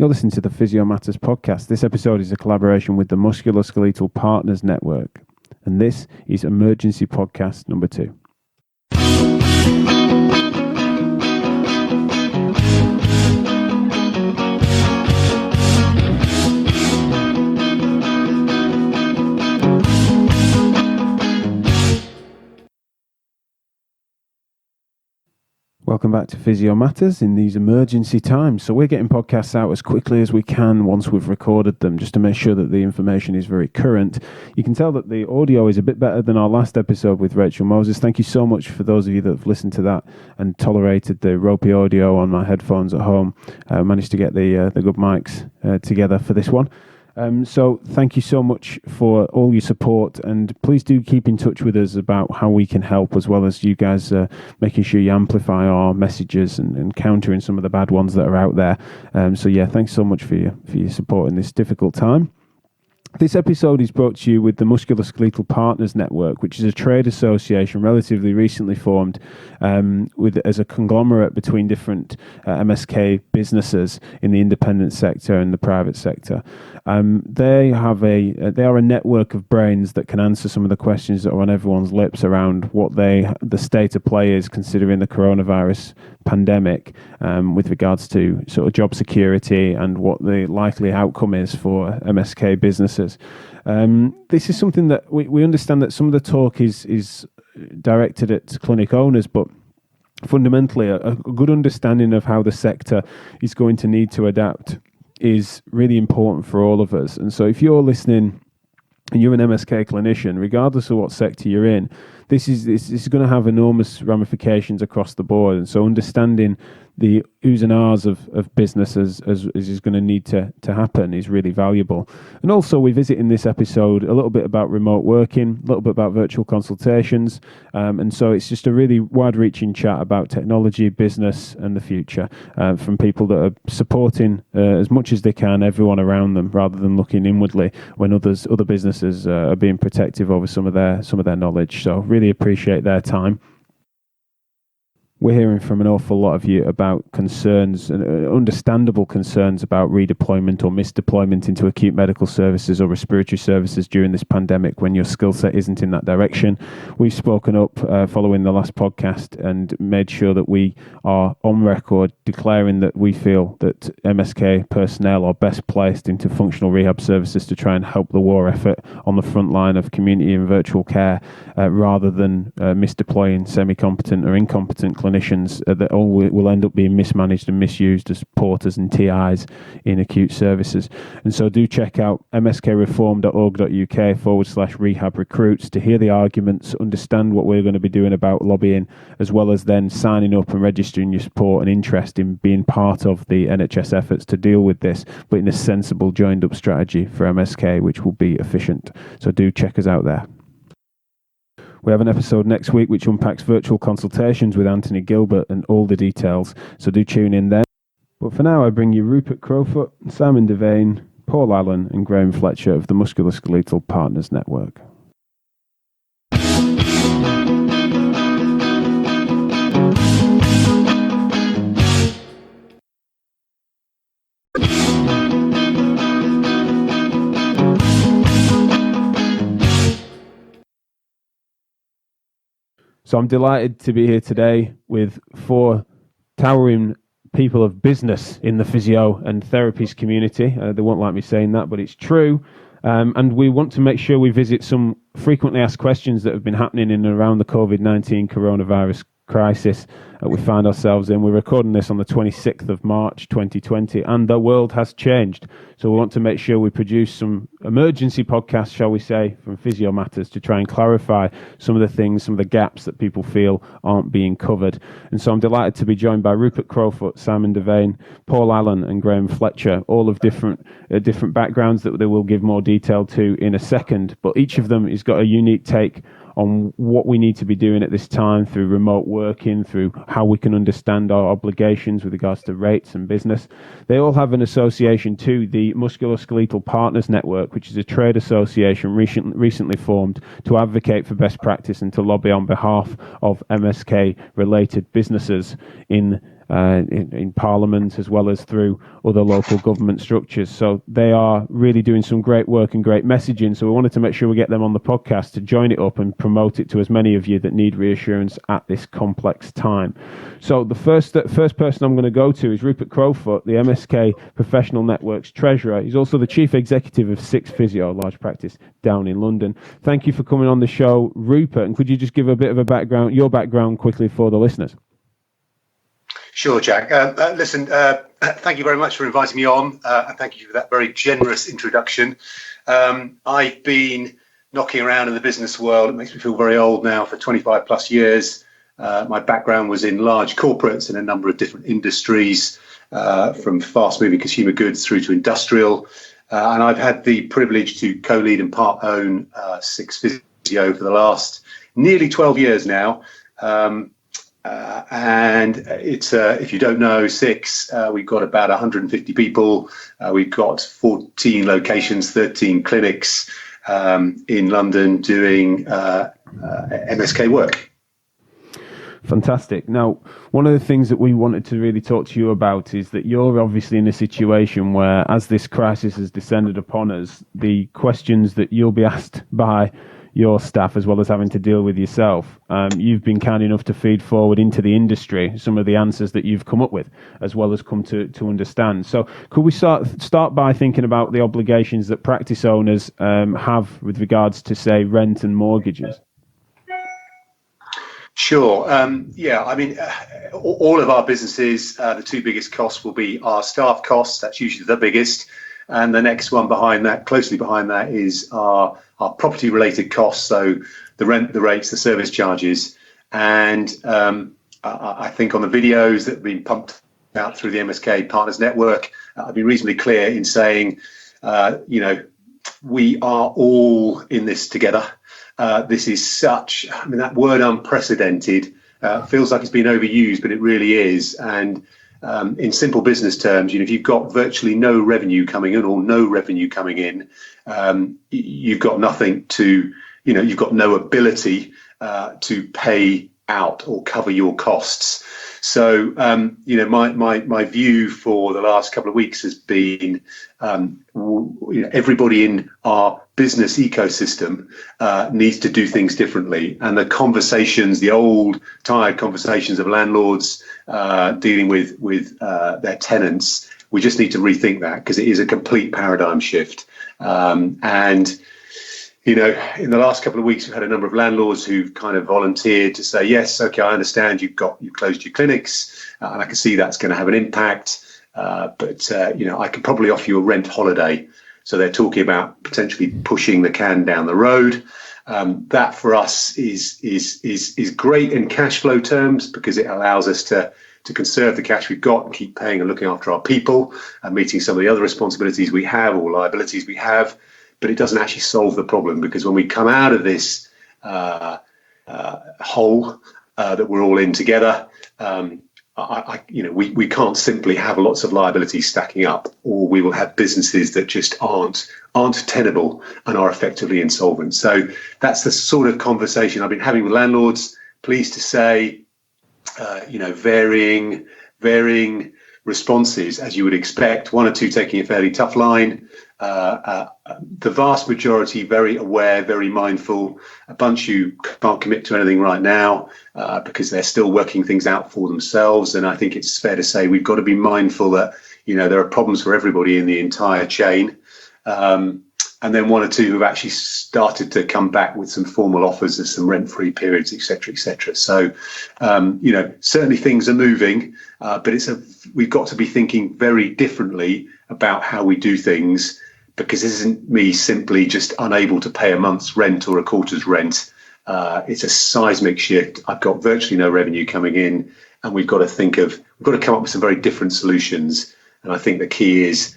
You're listening to the Physio Matters podcast. This episode is a collaboration with the Musculoskeletal Partners Network, and this is Emergency Podcast number 2. Welcome back to Physio Matters in these emergency times. So we're getting podcasts out as quickly as we can once we've recorded them, just to make sure that the information is very current. You can tell that the audio is a bit better than our last episode with Rachel Moses. Thank you so much for those of you that have listened to that and tolerated the ropey audio on my headphones at home. I managed to get the good mics together for this one. So thank you so much for all your support, and please do keep in touch with us about how we can help, as well as you guys making sure you amplify our messages and countering some of the bad ones that are out there. So yeah, thanks so much for your support in this difficult time. This episode is brought to you with the Musculoskeletal Partners Network, which is a trade association relatively recently formed as a conglomerate between different MSK businesses in the independent sector and the private sector. They are a network of brains that can answer some of the questions that are on everyone's lips around what the state of play is, considering the coronavirus pandemic, with regards to sort of job security and what the likely outcome is for MSK businesses. This is something that we understand that some of the talk is directed at clinic owners, but fundamentally a good understanding of how the sector is going to need to adapt is really important for all of us. And so if you're listening and you're an MSK clinician, regardless of what sector you're in, this is going to have enormous ramifications across the board. And so understanding the who's and ahs of business as is going to need to happen is really valuable. And also we visit in this episode a little bit about remote working, a little bit about virtual consultations. And so it's just a really wide-reaching chat about technology, business and the future, from people that are supporting as much as they can everyone around them, rather than looking inwardly when other businesses are being protective over some of their knowledge. So really appreciate their time. We're hearing from an awful lot of you about concerns, understandable concerns about redeployment or misdeployment into acute medical services or respiratory services during this pandemic when your skill set isn't in that direction. We've spoken up following the last podcast and made sure that we are on record declaring that we feel that MSK personnel are best placed into functional rehab services to try and help the war effort on the front line of community and virtual care, rather than misdeploying semi-competent or incompetent clinicians that all will end up being mismanaged and misused as porters and TIs in acute services. And so do check out mskreform.org.uk/rehab recruits to hear the arguments, understand what we're going to be doing about lobbying, as well as then signing up and registering your support and interest in being part of the NHS efforts to deal with this, but in a sensible joined up strategy for MSK, which will be efficient. So do check us out there. We have an episode next week which unpacks virtual consultations with Anthony Gilbert and all the details, so do tune in then. But for now, I bring you Rupert Crowfoot, Simon Devane, Paul Allan and Graeme Fletcher of the Musculoskeletal Partners Network. So I'm delighted to be here today with 4 towering people of business in the physio and therapies community. They won't like me saying that, but it's true. And we want to make sure we visit some frequently asked questions that have been happening in and around the COVID-19 coronavirus crisis we find ourselves in. We're recording this on the 26th of March 2020, and the world has changed. So we want to make sure we produce some emergency podcasts, shall we say, from Physio Matters to try and clarify some of the things, some of the gaps that people feel aren't being covered. And so I'm delighted to be joined by Rupert Crowfoot, Simon Devane, Paul Allan and Graeme Fletcher, all of different backgrounds that they will give more detail to in a second, but each of them has got a unique take on what we need to be doing at this time through remote working, through how we can understand our obligations with regards to rates and business. They all have an association to the Musculoskeletal Partners Network, which is a trade association recently formed to advocate for best practice and to lobby on behalf of MSK-related businesses in in Parliament as well as through other local government structures. So they are really doing some great work and great messaging. So we wanted to make sure we get them on the podcast to join it up and promote it to as many of you that need reassurance at this complex time. So the first person I'm going to go to is Rupert Crowfoot, the MSK Professional Network's treasurer. He's also the chief executive of SixPhysio, a large practice down in London. Thank you for coming on the show, Rupert. And could you just give a bit of your background quickly for the listeners? Sure, Jack. Listen, thank you very much for inviting me on, and thank you for that very generous introduction. I've been knocking around in the business world, it makes me feel very old now, for 25 plus years. My background was in large corporates in a number of different industries, from fast-moving consumer goods through to industrial. And I've had the privilege to co-lead and part-own SixPhysio for the last nearly 12 years now. And it's, if you don't know, we've got about 150 people. We've got 14 locations, 13 clinics in London doing MSK work. Fantastic. Now, one of the things that we wanted to really talk to you about is that you're obviously in a situation where, as this crisis has descended upon us, the questions that you'll be asked by your staff, as well as having to deal with yourself, you've been kind enough to feed forward into the industry some of the answers that you've come up with, as well as come to understand. So could we start by thinking about the obligations that practice owners have with regards to, say, rent and mortgages? Sure. Yeah, I mean, all of our businesses, the two biggest costs will be our staff costs. That's usually the biggest. And the next one behind that, closely behind that, is our property related costs. So the rent, the rates, the service charges. And I think on the videos that have been pumped out through the MSK Partners network, I've been reasonably clear in saying, we are all in this together. This is that word unprecedented feels like it's been overused, but it really is. And in simple business terms, if you've got virtually no revenue coming in or no revenue coming in, you've got nothing to, you've got no ability to pay out or cover your costs. So, my view for the last couple of weeks has been everybody in our business ecosystem needs to do things differently. And the conversations, the old tired conversations of landlords dealing with their tenants, we just need to rethink that, because it is a complete paradigm shift. In the last couple of weeks, we've had a number of landlords who've kind of volunteered to say, yes, okay, I understand you've closed your clinics, and I can see that's going to have an impact, but I could probably offer you a rent holiday. So they're talking about potentially pushing the can down the road. That for us is great in cash flow terms, because it allows us to conserve the cash we've got and keep paying and looking after our people and meeting some of the other responsibilities we have or liabilities we have. But it doesn't actually solve the problem, because when we come out of this hole that we're all in together, we can't simply have lots of liabilities stacking up, or we will have businesses that just aren't tenable and are effectively insolvent. So that's the sort of conversation I've been having with landlords. Pleased to say, varying responses, as you would expect. One or two taking a fairly tough line. The vast majority very aware, very mindful. A bunch who can't commit to anything right now because they're still working things out for themselves. And I think it's fair to say we've got to be mindful that there are problems for everybody in the entire chain. And then one or two who've actually started to come back with some formal offers of some rent-free periods, et cetera, et cetera. So, certainly things are moving, but we've got to be thinking very differently about how we do things, because this isn't me simply just unable to pay a month's rent or a quarter's rent. It's a seismic shift. I've got virtually no revenue coming in, and we've got to come up with some very different solutions. And I think the key is,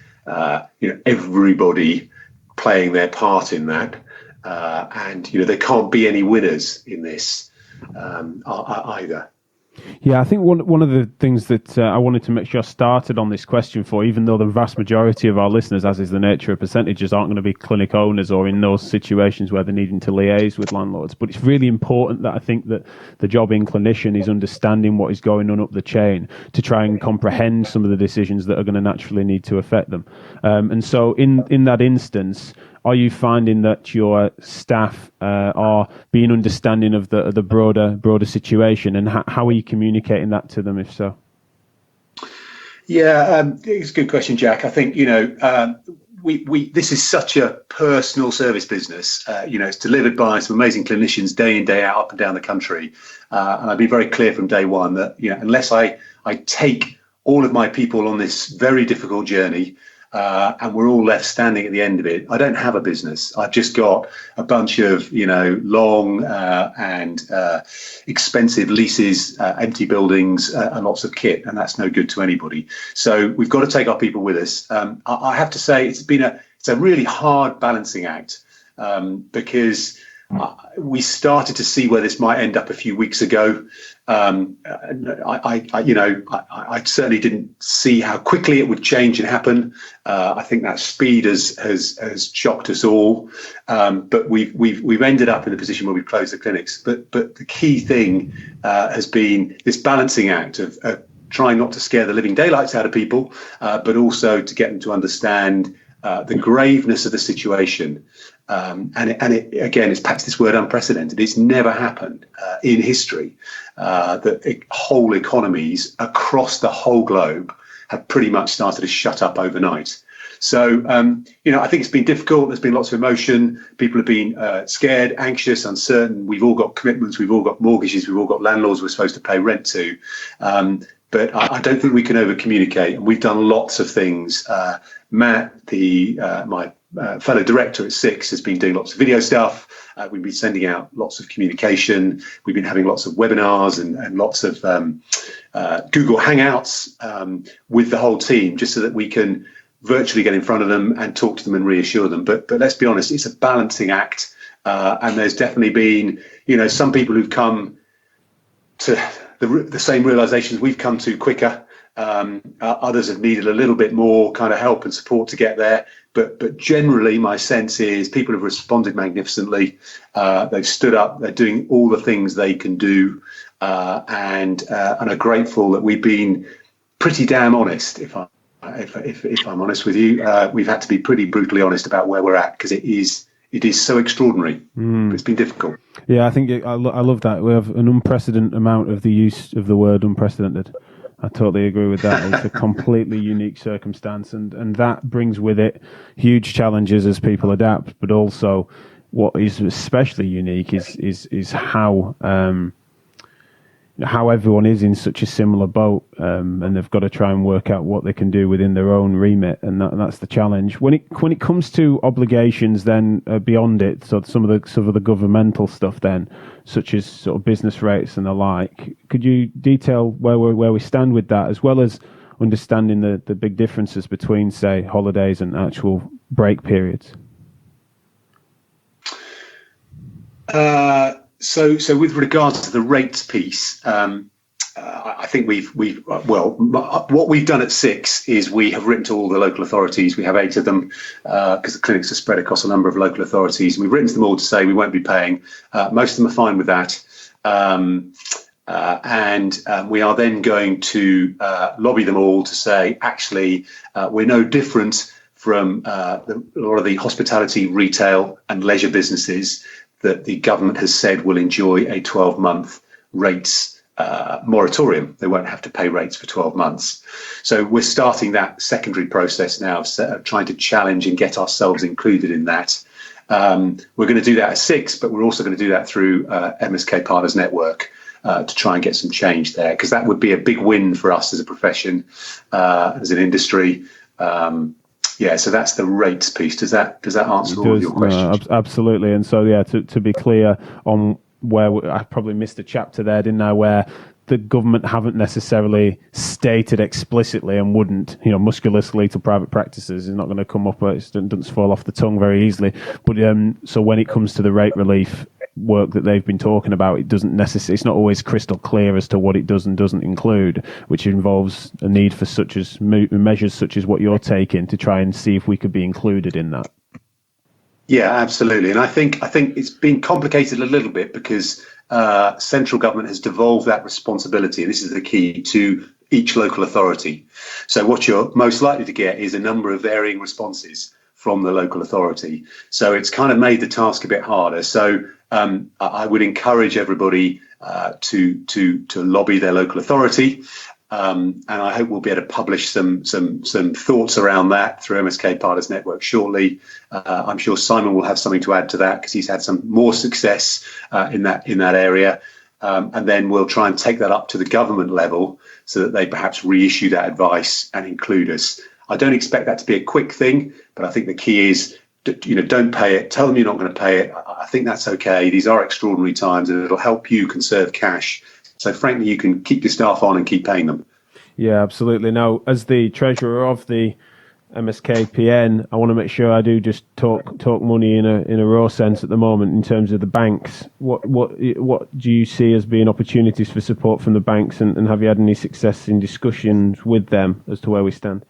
everybody playing their part in that, and there can't be any winners in this either. Yeah, I think one of the things that I wanted to make sure I started on this question for, even though the vast majority of our listeners, as is the nature of percentages, aren't going to be clinic owners or in those situations where they're needing to liaise with landlords. But it's really important that I think that the job in clinician is understanding what is going on up the chain to try and comprehend some of the decisions that are going to naturally need to affect them. And so in that instance, are you finding that your staff are being understanding of the broader situation, and how are you communicating that to them, if so? Yeah, it's a good question, Jack. I think, we this is such a personal service business. It's delivered by some amazing clinicians day in, day out, up and down the country. And I'd be very clear from day one that, unless I take all of my people on this very difficult journey, and we're all left standing at the end of it, I don't have a business. I've just got a bunch of, long and expensive leases, empty buildings, and lots of kit, and that's no good to anybody. So we've got to take our people with us. I have to say it's a really hard balancing act, because we started to see where this might end up a few weeks ago. I certainly didn't see how quickly it would change and happen. I think that speed has shocked us all. But we've ended up in a position where we've closed the clinics. But the key thing has been this balancing act of trying not to scare the living daylights out of people, but also to get them to understand the graveness of the situation. And it again, it's perhaps this word unprecedented. It's never happened in history that whole economies across the whole globe have pretty much started to shut up overnight. So, I think it's been difficult. There's been lots of emotion. People have been scared, anxious, uncertain. We've all got commitments. We've all got mortgages. We've all got landlords we're supposed to pay rent to. But I don't think we can over communicate. And we've done lots of things. Matt, my fellow director at Six, has been doing lots of video stuff. We've been sending out lots of communication. We've been having lots of webinars and lots of Google Hangouts with the whole team, just so that we can virtually get in front of them and talk to them and reassure them. But let's be honest, it's a balancing act. And there's definitely been, some people who've come to the same realizations we've come to quicker. Others have needed a little bit more kind of help and support to get there. But generally, my sense is people have responded magnificently. They've stood up. They're doing all the things they can do, and are grateful that we've been pretty damn honest. If I'm honest with you, we've had to be pretty brutally honest about where we're at, because it is so extraordinary. It's been difficult. Yeah, I think I love that. We have an unprecedented amount of the use of the word unprecedented. I totally agree with that. It's a completely unique circumstance, and that brings with it huge challenges as people adapt. But also, what is especially unique is how everyone is in such a similar boat, and they've got to try and work out what they can do within their own remit, and that's the challenge. When it comes to obligations, then beyond it, so some of the governmental stuff, then, such as sort of business rates and the like, could you detail where we stand with that, as well as understanding the big differences between, say, holidays and actual break periods? So with regards to the rates piece, I think what we've done at Six is we have written to all the local authorities. We have 8 of them, because the clinics are spread across a number of local authorities. And we've written to them all to say we won't be paying. Most of them are fine with that. And we are then going to lobby them all to say, actually, we're no different from a lot of the hospitality, retail and leisure businesses that the government has said will enjoy a 12-month rates moratorium. They won't have to pay rates for 12 months. So we're starting that secondary process now of trying to challenge and get ourselves included in that. We're going to do that at Six, but we're also going to do that through MSK Partners Network to try and get some change there, because that would be a big win for us as a profession, as an industry. So that's the rates piece. Does that answer all of your questions? No, absolutely. And so, to be clear on where I probably missed a chapter there, didn't I, where the government haven't necessarily stated explicitly and wouldn't, musculoskeletal private practices is not going to come up, it doesn't fall off the tongue very easily. But so when it comes to the rate relief, work that they've been talking about, it doesn't necessarily, it's not always crystal clear as to what it does and doesn't include, which involves a need for measures such as what you're taking to try and see if we could be included in that. Yeah, absolutely. And I think it's been complicated a little bit because central government has devolved that responsibility, and this is the key, to each local authority. So what you're most likely to get is a number of varying responses from the local authority. So it's kind of made the task a bit harder. So I would encourage everybody to lobby their local authority. And I hope we'll be able to publish some thoughts around that through MSK Partners Network shortly. I'm sure Simon will have something to add to that because he's had some more success in that area. And then we'll try and take that up to the government level so that they perhaps reissue that advice and include us. I don't expect that to be a quick thing, but I think the key is, don't pay it. Tell them you're not going to pay it. I think that's okay. These are extraordinary times, and it'll help you conserve cash. So frankly, you can keep your staff on and keep paying them. Yeah, absolutely. Now, as the treasurer of the MSKPN, I want to make sure I do just talk money in a raw sense at the moment in terms of the banks. What do you see as being opportunities for support from the banks, and have you had any success in discussions with them as to where we stand?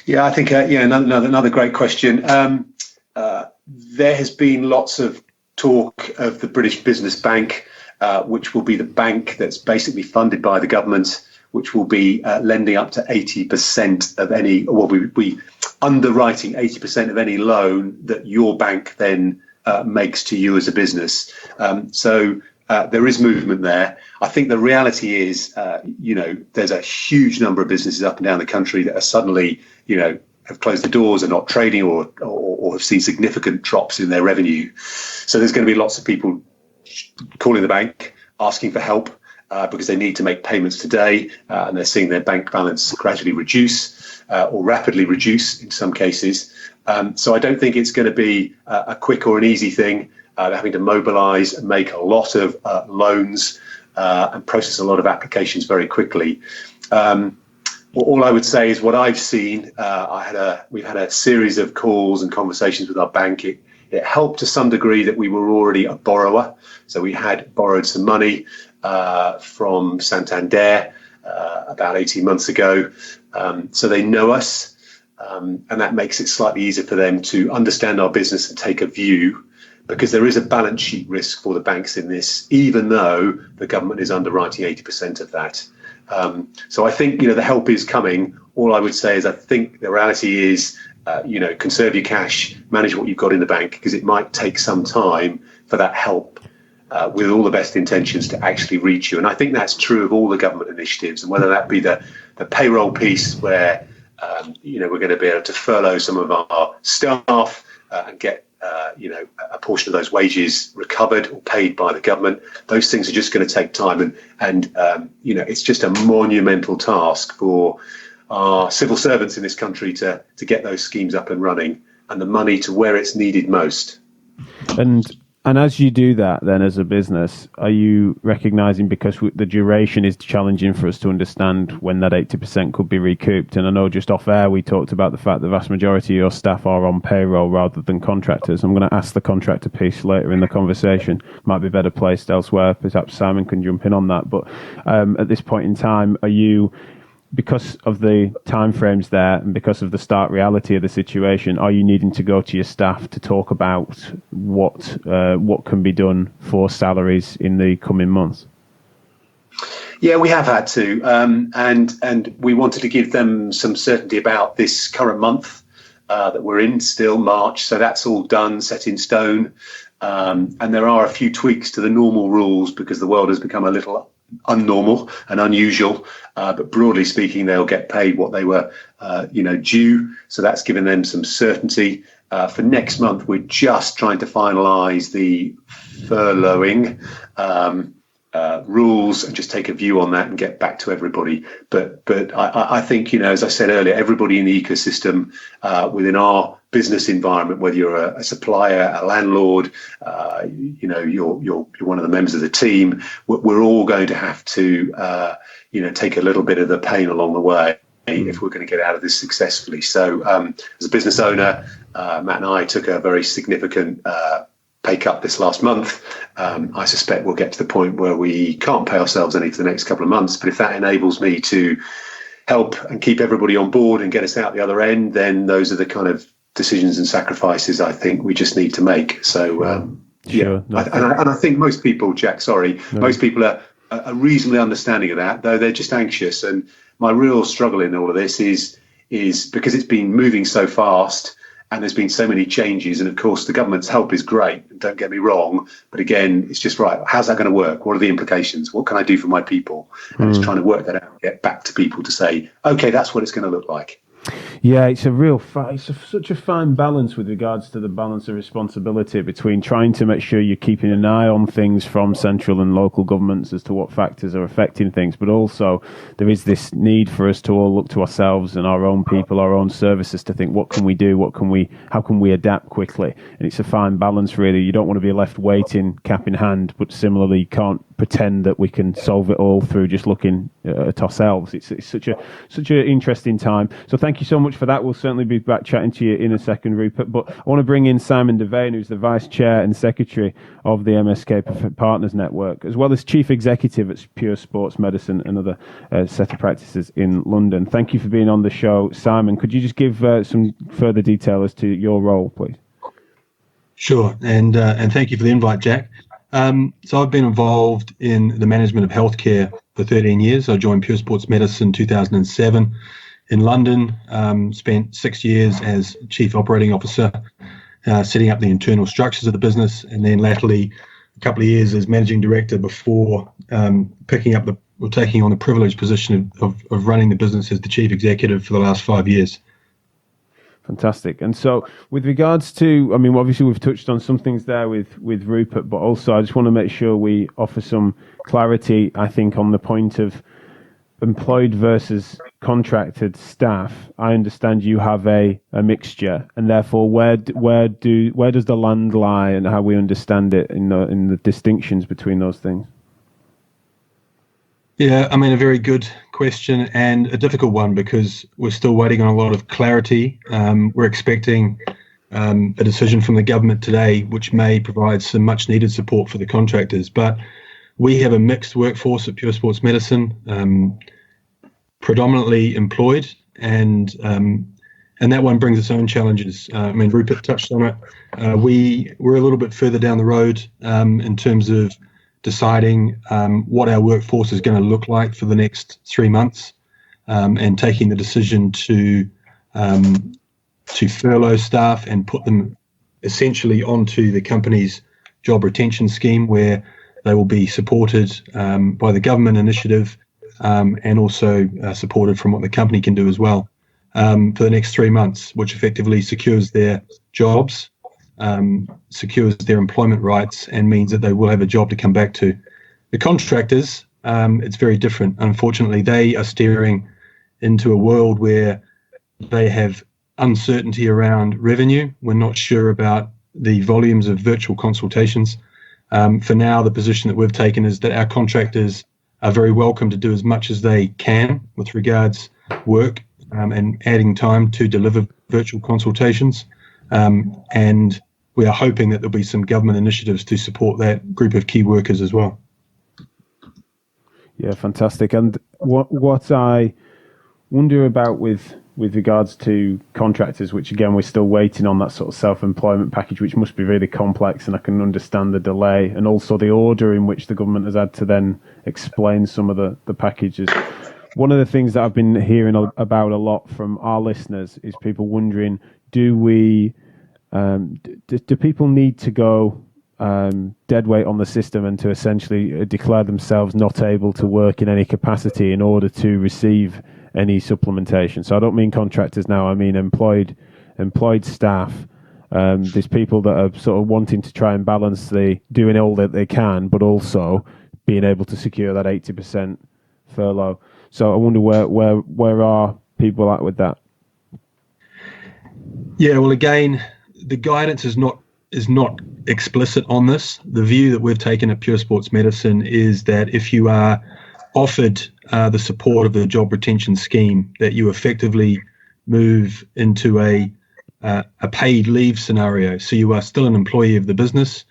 Yeah, I think another great question. There has been lots of talk of the British Business Bank, which will be the bank that's basically funded by the government, which will be lending up to 80% of any, well, we underwriting 80% of any loan that your bank then makes to you as a business. So there is movement there. I think the reality is, there's a huge number of businesses up and down the country that are suddenly, have closed the doors, are not trading, or have seen significant drops in their revenue. So there's going to be lots of people calling the bank, asking for help because they need to make payments today, and they're seeing their bank balance gradually reduce or rapidly reduce in some cases. So I don't think it's going to be a quick or an easy thing. They're having to mobilise and make a lot of loans and process a lot of applications very quickly. All I would say is what I've seen. We've had a series of calls and conversations with our bank. It helped to some degree that we were already a borrower, so we had borrowed some money from Santander about 18 months ago. So they know us, and that makes it slightly easier for them to understand our business and take a view, because there is a balance sheet risk for the banks in this, even though the government is underwriting 80% of that. So I think, the help is coming. All I would say is I think the reality is, conserve your cash, manage what you've got in the bank, because it might take some time for that help with all the best intentions to actually reach you. And I think that's true of all the government initiatives, and whether that be the payroll piece where, we're going to be able to furlough some of our staff and get a portion of those wages recovered or paid by the government. Those things are just going to take time, and it's just a monumental task for our civil servants in this country to get those schemes up and running, and the money to where it's needed most. And as you do that, then as a business, are you recognising, because the duration is challenging for us to understand when that 80% could be recouped? And I know just off air we talked about the fact the vast majority of your staff are on payroll rather than contractors. I'm going to ask the contractor piece later in the conversation. Might be better placed elsewhere. Perhaps Simon can jump in on that. But at this point in time, are you, because of the timeframes there and because of the stark reality of the situation, are you needing to go to your staff to talk about what can be done for salaries in the coming months? Yeah, we have had to, and we wanted to give them some certainty about this current month that we're in, still March. So that's all done, set in stone, and there are a few tweaks to the normal rules because the world has become a little unnormal and unusual, but broadly speaking, they'll get paid what they were, due. So that's given them some certainty. For next month, we're just trying to finalise the furloughing rules and just take a view on that and get back to everybody. But I think, as I said earlier, everybody in the ecosystem within our business environment, whether you're a supplier, a landlord, you're one of the members of the team, we're all going to have to, take a little bit of the pain along the way if we're going to get out of this successfully. So as a business owner, Matt and I took a very significant pay cut this last month. I suspect we'll get to the point where we can't pay ourselves any for the next couple of months. But if that enables me to help and keep everybody on board and get us out the other end, then those are the kind of decisions and sacrifices I think we just need to make. So, Sure. No, I think most people, Jack, most people are reasonably understanding of that, though they're just anxious. And my real struggle in all of this is because it's been moving so fast and there's been so many changes. And of course, the government's help is great, don't get me wrong. But again, it's just right. How's that going to work? What are the implications? What can I do for my people? And it's trying to work that out and get back to people to say, OK, that's what it's going to look like. Yeah, it's such a fine balance with regards to the balance of responsibility between trying to make sure you're keeping an eye on things from central and local governments as to what factors are affecting things, but also there is this need for us to all look to ourselves and our own people, our own services, to think, what can we do? How can we adapt quickly? And it's a fine balance, really. You don't want to be left waiting, cap in hand, but similarly, you can't pretend that we can solve it all through just looking at ourselves. It's such an interesting time. So thank you so much for that. We'll certainly be back chatting to you in a second, Rupert. But I want to bring in Simon Devane, who's the Vice Chair and Secretary of the MSK Partners Network, as well as Chief Executive at PureSportsMedicine, another set of practices in London. Thank you for being on the show, Simon. Could you just give some further detail as to your role, please? Sure, and thank you for the invite, Jack. So I've been involved in the management of healthcare for 13 years. I joined PureSportsMedicine in 2007 in London, spent 6 years as Chief Operating Officer, setting up the internal structures of the business, and then latterly a couple of years as Managing Director before taking on the privileged position of running the business as the Chief Executive for the last 5 years. Fantastic. And so with regards to, obviously we've touched on some things there with Rupert, but also I just want to make sure we offer some clarity, I think, on the point of employed versus contracted staff. I understand you have a mixture, and therefore where does the land lie and how we understand it in the distinctions between those things? Yeah, a very good question and a difficult one because we're still waiting on a lot of clarity. We're expecting a decision from the government today, which may provide some much needed support for the contractors. But we have a mixed workforce at PureSportsMedicine, predominantly employed, and that one brings its own challenges. Rupert touched on it. We're a little bit further down the road in terms of deciding what our workforce is going to look like for the next 3 months, and taking the decision to furlough staff and put them essentially onto the company's job retention scheme, where they will be supported by the government initiative and also supported from what the company can do as well for the next 3 months, which effectively secures their jobs, secures their employment rights, and means that they will have a job to come back to. The contractors, it's very different. Unfortunately, they are steering into a world where they have uncertainty around revenue. We're not sure about the volumes of virtual consultations. For now, the position that we've taken is that our contractors are very welcome to do as much as they can with regards work and adding time to deliver virtual consultations. And we are hoping that there'll be some government initiatives to support that group of key workers as well. Yeah, fantastic. And what I wonder about with regards to contractors, which again we're still waiting on that sort of self-employment package, which must be really complex, and I can understand the delay, and also the order in which the government has had to then explain some of the packages. One of the things that I've been hearing about a lot from our listeners is people wondering, do people need to go dead weight on the system and to essentially declare themselves not able to work in any capacity in order to receive any supplementation? So I don't mean contractors now, I mean employed staff. There's people that are sort of wanting to try and balance the doing all that they can, but also being able to secure that 80% furlough. So I wonder where are people at with that? Yeah, well, again, the guidance is not explicit on this. The view that we've taken at PureSportsMedicine is that if you are offered the support of the job retention scheme, that you effectively move into a paid leave scenario. So you are still an employee of the business.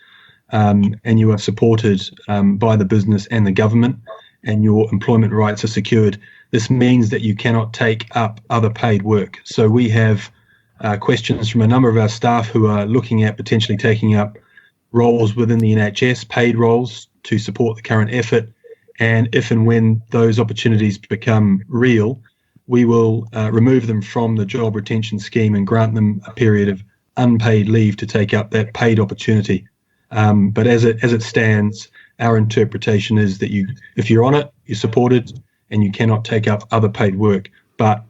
and you are supported by the business and the government, and your employment rights are secured, this means that you cannot take up other paid work. So we have questions from a number of our staff who are looking at potentially taking up roles within the NHS, paid roles to support the current effort. And if and when those opportunities become real, we will remove them from the job retention scheme and grant them a period of unpaid leave to take up that paid opportunity. But as it stands, our interpretation is that if you're on it, you're supported, and you cannot take up other paid work. But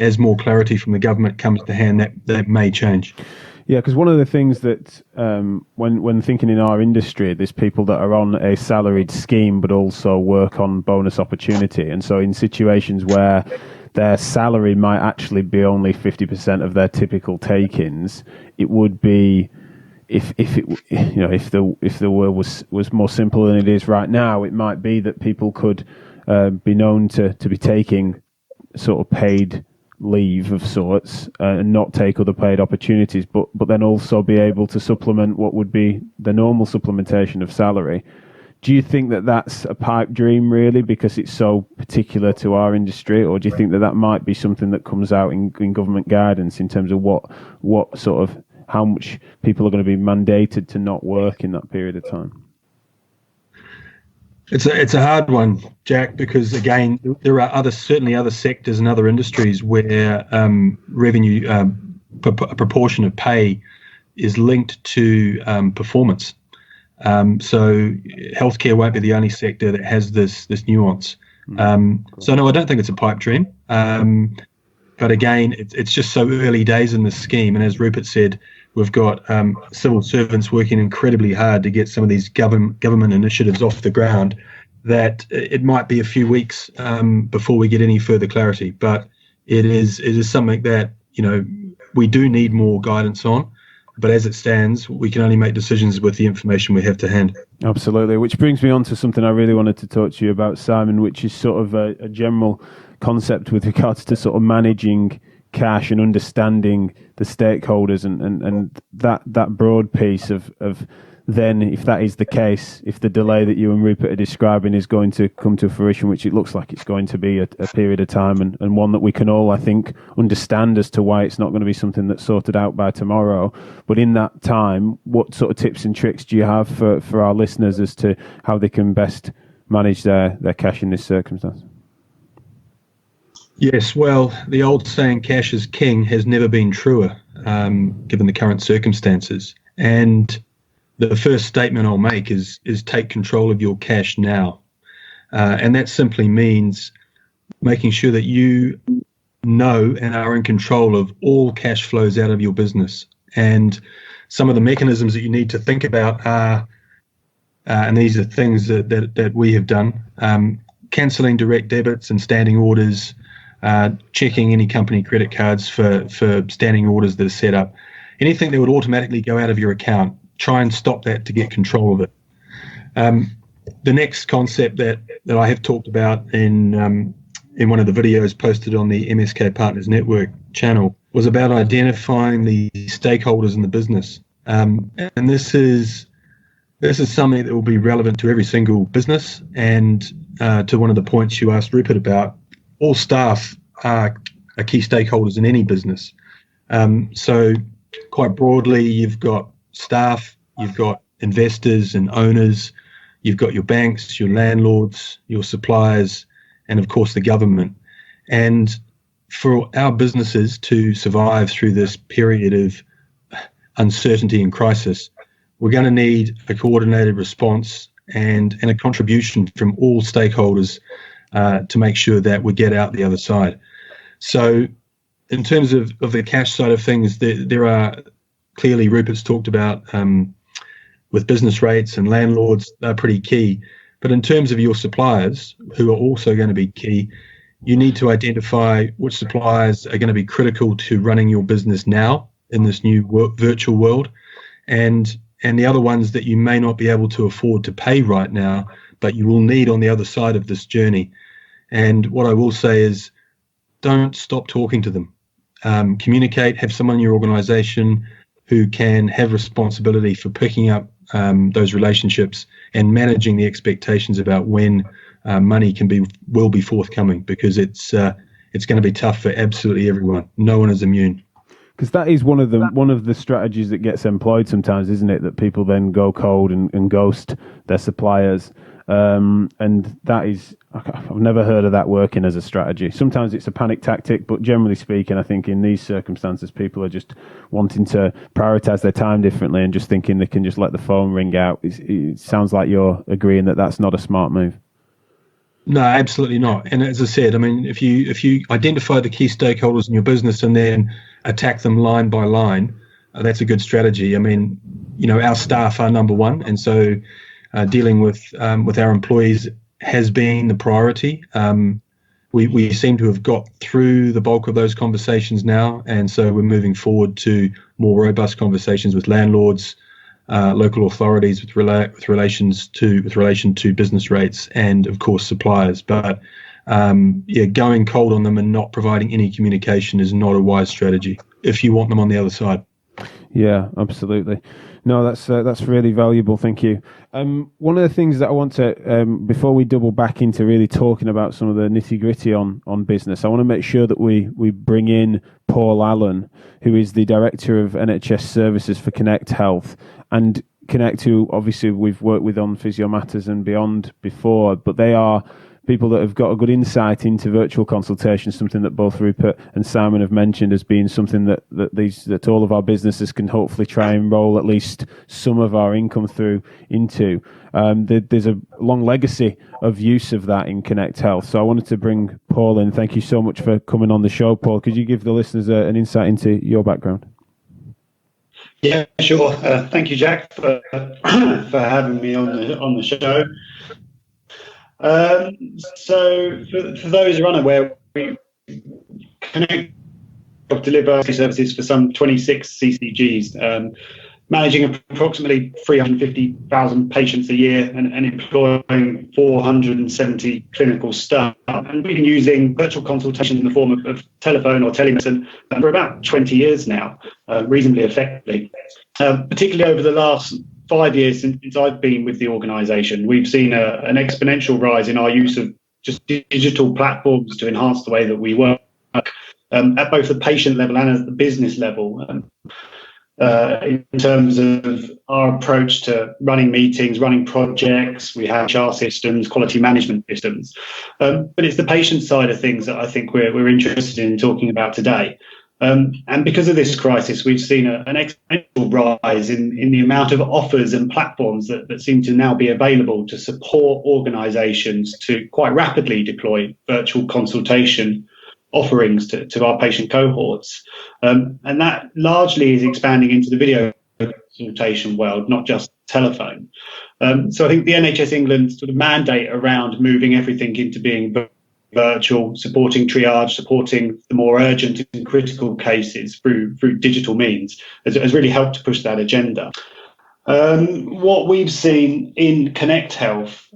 as more clarity from the government comes to hand, that may change. Yeah, because one of the things that when thinking in our industry, there's people that are on a salaried scheme but also work on bonus opportunity. And so in situations where their salary might actually be only 50% of their typical take-ins, it would be, if the world was more simple than it is right now, it might be that people could be known to be taking sort of paid leave of sorts and not take other paid opportunities, but then also be able to supplement what would be the normal supplementation of salary. Do you think that that's a pipe dream, really, because it's so particular to our industry, or do you think that that might be something that comes out in government guidance in terms of what sort of how much people are going to be mandated to not work in that period of time? It's a hard one, Jack, because again, there are certainly other sectors and other industries where revenue, a proportion of pay, is linked to performance. So healthcare won't be the only sector that has this nuance. So no, I don't think it's a pipe dream. But again, it's just so early days in this scheme, and as Rupert said, we've got civil servants working incredibly hard to get some of these government initiatives off the ground, that it might be a few weeks before we get any further clarity. But it is something that, we do need more guidance on. But as it stands, we can only make decisions with the information we have to hand. Absolutely. Which brings me on to something I really wanted to talk to you about, Simon, which is sort of a general concept with regards to sort of managing cash and understanding the stakeholders and that broad piece of then, if that is the case, if the delay that you and Rupert are describing is going to come to fruition, which it looks like it's going to be a period of time, and one that we can all, I think, understand as to why it's not going to be something that's sorted out by tomorrow. But in that time, what sort of tips and tricks do you have for our listeners as to how they can best manage their cash in this circumstance? Yes, well, the old saying, cash is king, has never been truer, given the current circumstances. And the first statement I'll make is take control of your cash now. And that simply means making sure that you know and are in control of all cash flows out of your business. And some of the mechanisms that you need to think about are, and these are things that we have done, cancelling direct debits and standing orders, checking any company credit cards for standing orders that are set up. Anything that would automatically go out of your account, try and stop that to get control of it. The next concept that I have talked about in one of the videos posted on the MSK Partners Network channel was about identifying the stakeholders in the business. And this is something that will be relevant to every single business, and to one of the points you asked Rupert about. All staff are key stakeholders in any business. So quite broadly, you've got staff, you've got investors and owners, you've got your banks, your landlords, your suppliers, and of course the government. And for our businesses to survive through this period of uncertainty and crisis, we're going to need a coordinated response and a contribution from all stakeholders to make sure that we get out the other side. So in terms of the cash side of things, there are clearly, Rupert's talked about with business rates and landlords, they're pretty key. But in terms of your suppliers, who are also going to be key, you need to identify which suppliers are going to be critical to running your business now in this new virtual world, and the other ones that you may not be able to afford to pay right now, but you will need on the other side of this journey. And what I will say is, don't stop talking to them. Communicate, have someone in your organization who can have responsibility for picking up those relationships and managing the expectations about when money will be forthcoming, because it's going to be tough for absolutely everyone. No one is immune. Because that is one of the strategies that gets employed sometimes, isn't it? That people then go cold and ghost their suppliers. And that is, I've never heard of that working as a strategy. Sometimes it's a panic tactic, but generally speaking, I think in these circumstances, people are just wanting to prioritize their time differently and just thinking they can just let the phone ring out. It sounds like you're agreeing that that's not a smart move. No, absolutely not. And as I said, I mean, if you identify the key stakeholders in your business and then attack them line by line, that's a good strategy. I mean, our staff are number one, and so dealing with our employees has been the priority. We seem to have got through the bulk of those conversations now, and so we're moving forward to more robust conversations with landlords, local authorities with relation to business rates, and of course suppliers. But going cold on them and not providing any communication is not a wise strategy if you want them on the other side. Yeah, absolutely. No, that's really valuable. Thank you. One of the things that I want to, before we double back into really talking about some of the nitty gritty on business, I want to make sure that we bring in Paul Allan, who is the Director of NHS Services for Connect Health, and Connect, who obviously we've worked with on Physio Matters and beyond before, but they are people that have got a good insight into virtual consultation, something that both Rupert and Simon have mentioned as being something that all of our businesses can hopefully try and roll at least some of our income through into. There's a long legacy of use of that in Connect Health. So I wanted to bring Paul in. Thank you so much for coming on the show, Paul. Could you give the listeners an insight into your background? Yeah, sure. Thank you, Jack, for having me on the show. So for those who are unaware, we Connect deliver services for some 26 CCGs, managing approximately 350,000 patients a year and employing 470 clinical staff. And we've been using virtual consultation in the form of telephone or telemedicine for about 20 years now, reasonably effectively. Particularly over the last 5 years since I've been with the organisation, we've seen an exponential rise in our use of just digital platforms to enhance the way that we work at both the patient level and at the business level. In terms of our approach to running meetings, running projects, we have HR systems, quality management systems. But it's the patient side of things that I think we're interested in talking about today. And because of this crisis, we've seen an exponential rise in the amount of offers and platforms that seem to now be available to support organisations to quite rapidly deploy virtual consultation offerings to our patient cohorts. And that largely is expanding into the video consultation world, not just telephone. So I think the NHS England sort of mandate around moving everything into being virtual, supporting triage, supporting the more urgent and critical cases through digital means has really helped to push that agenda. What we've seen in Connect Health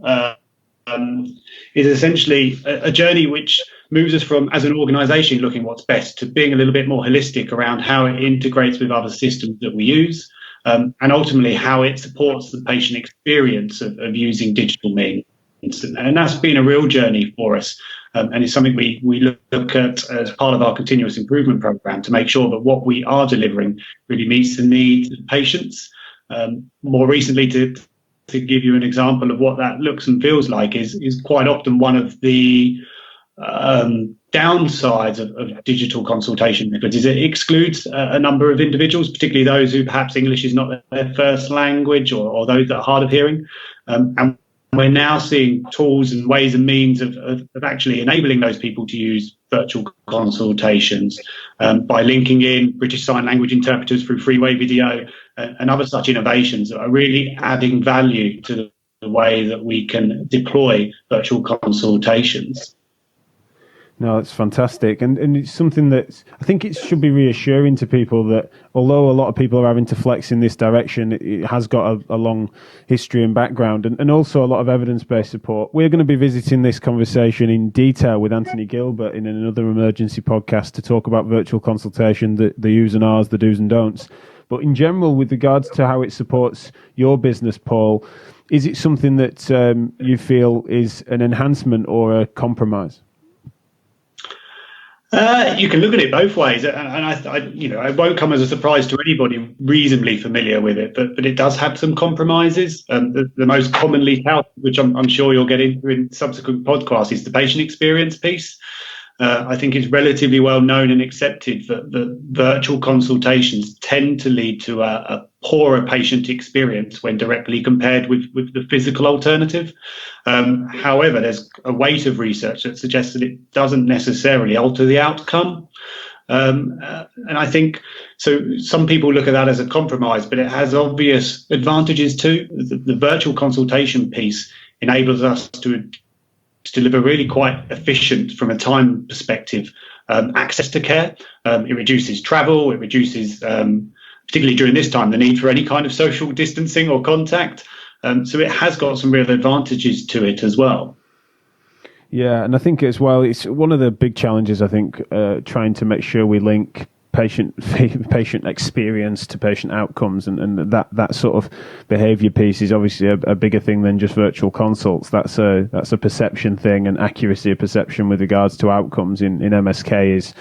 is essentially a journey which moves us from, as an organisation, looking what's best to being a little bit more holistic around how it integrates with other systems that we use, and ultimately how it supports the patient experience of using digital means. And that's been a real journey for us. And it's something we look at as part of our continuous improvement program to make sure that what we are delivering really meets the needs of patients. More recently, to give you an example of what that looks and feels like, is quite often one of the downsides of digital consultation methods is it excludes a number of individuals, particularly those who perhaps English is not their first language, or those that are hard of hearing. And we're now seeing tools and ways and means of actually enabling those people to use virtual consultations by linking in British Sign Language interpreters through freeway video and other such innovations that are really adding value to the way that we can deploy virtual consultations. No, it's fantastic. And it's something that I think it should be reassuring to people that although a lot of people are having to flex in this direction, it has got a long history and background and also a lot of evidence-based support. We're going to be visiting this conversation in detail with Anthony Gilbert in another emergency podcast to talk about virtual consultation, the U's and R's, the do's and don'ts. But in general, with regards to how it supports your business, Paul, is it something that you feel is an enhancement or a compromise? You can look at it both ways, and it won't come as a surprise to anybody reasonably familiar with it, but it does have some compromises. The most commonly touted, which I'm sure you'll get into in subsequent podcasts, is the patient experience piece. I think it's relatively well known and accepted that virtual consultations tend to lead to a poorer patient experience when directly compared with the physical alternative. However, there's a weight of research that suggests that it doesn't necessarily alter the outcome. And I think, so some people look at that as a compromise, but it has obvious advantages too. The virtual consultation piece enables us to deliver really quite efficient, from a time perspective, access to care. It reduces travel, it reduces, particularly during this time, the need for any kind of social distancing or contact. So it has got some real advantages to it as well. Yeah, and I think as well, it's one of the big challenges, I think, trying to make sure we link patient experience to patient outcomes, and that sort of behavior piece is obviously a bigger thing than just virtual consults. That's a perception thing, and accuracy of perception with regards to outcomes in MSK is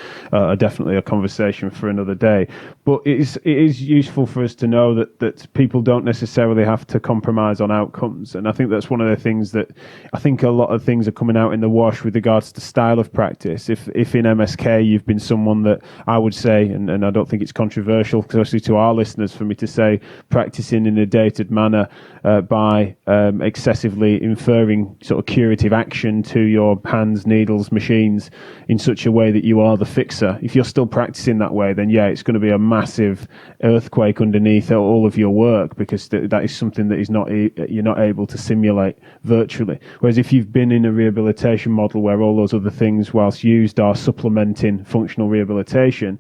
definitely a conversation for another day. But it is useful for us to know that people don't necessarily have to compromise on outcomes, and I think that's one of the things that I think a lot of things are coming out in the wash with regards to style of practice. If in MSK you've been someone that I would say, and I don't think it's controversial, especially to our listeners, for me to say, practicing in a dated manner by excessively inferring sort of curative action to your hands, needles, machines in such a way that you are the fixer. If you're still practicing that way, then yeah, it's going to be a massive earthquake underneath all of your work, because that is something that is you're not able to simulate virtually. Whereas if you've been in a rehabilitation model where all those other things, whilst used, are supplementing functional rehabilitation,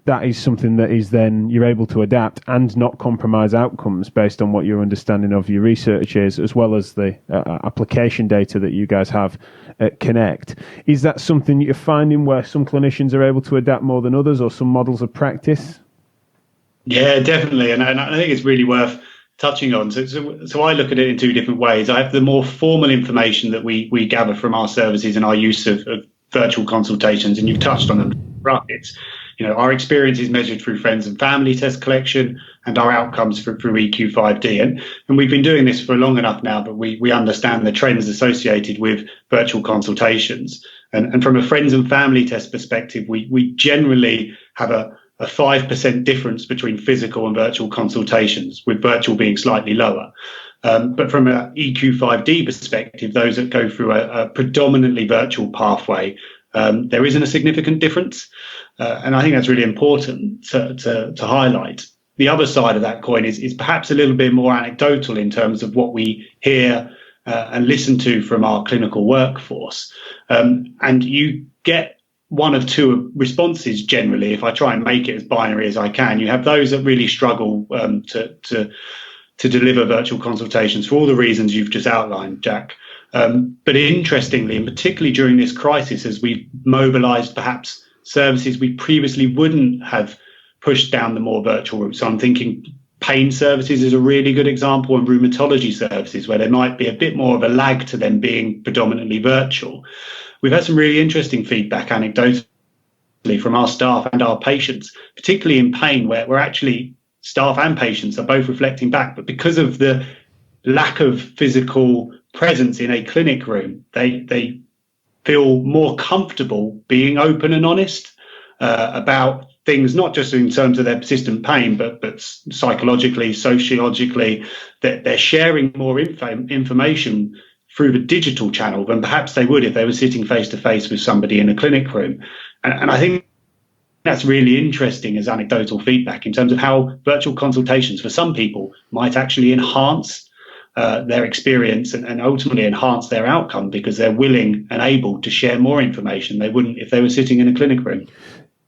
that is something that is then you're able to adapt and not compromise outcomes based on what your understanding of your research is, as well as the application data that you guys have at Connect. Is that something you're finding where some clinicians are able to adapt more than others, or some models of practice? Yeah, definitely. And I think it's really worth touching on. So I look at it in two different ways. I have the more formal information that we gather from our services and our use of virtual consultations, and you've touched on them. It's, our experience is measured through friends and family test collection, and our outcomes through EQ5D. And we've been doing this for long enough now, but we understand the trends associated with virtual consultations. And from a friends and family test perspective, we generally have a 5% difference between physical and virtual consultations, with virtual being slightly lower. But from an EQ5D perspective, those that go through a predominantly virtual pathway, there isn't a significant difference. And I think that's really important to highlight. The other side of that coin is perhaps a little bit more anecdotal in terms of what we hear and listen to from our clinical workforce. And you get one of two responses generally, if I try and make it as binary as I can. You have those that really struggle to deliver virtual consultations for all the reasons you've just outlined, Jack. But interestingly, and particularly during this crisis, as we've mobilized perhaps services we previously wouldn't have pushed down the more virtual route. So I'm thinking pain services is a really good example, and rheumatology services, where there might be a bit more of a lag to them being predominantly virtual. We've had some really interesting feedback anecdotally from our staff and our patients, particularly in pain, where we're actually, staff and patients are both reflecting back, but because of the lack of physical presence in a clinic room, they feel more comfortable being open and honest about things, not just in terms of their persistent pain, but psychologically, sociologically, that they're sharing more information through the digital channel than perhaps they would if they were sitting face to face with somebody in a clinic room. And I think that's really interesting as anecdotal feedback in terms of how virtual consultations for some people might actually enhance their experience and ultimately enhance their outcome, because they're willing and able to share more information they wouldn't if they were sitting in a clinic room.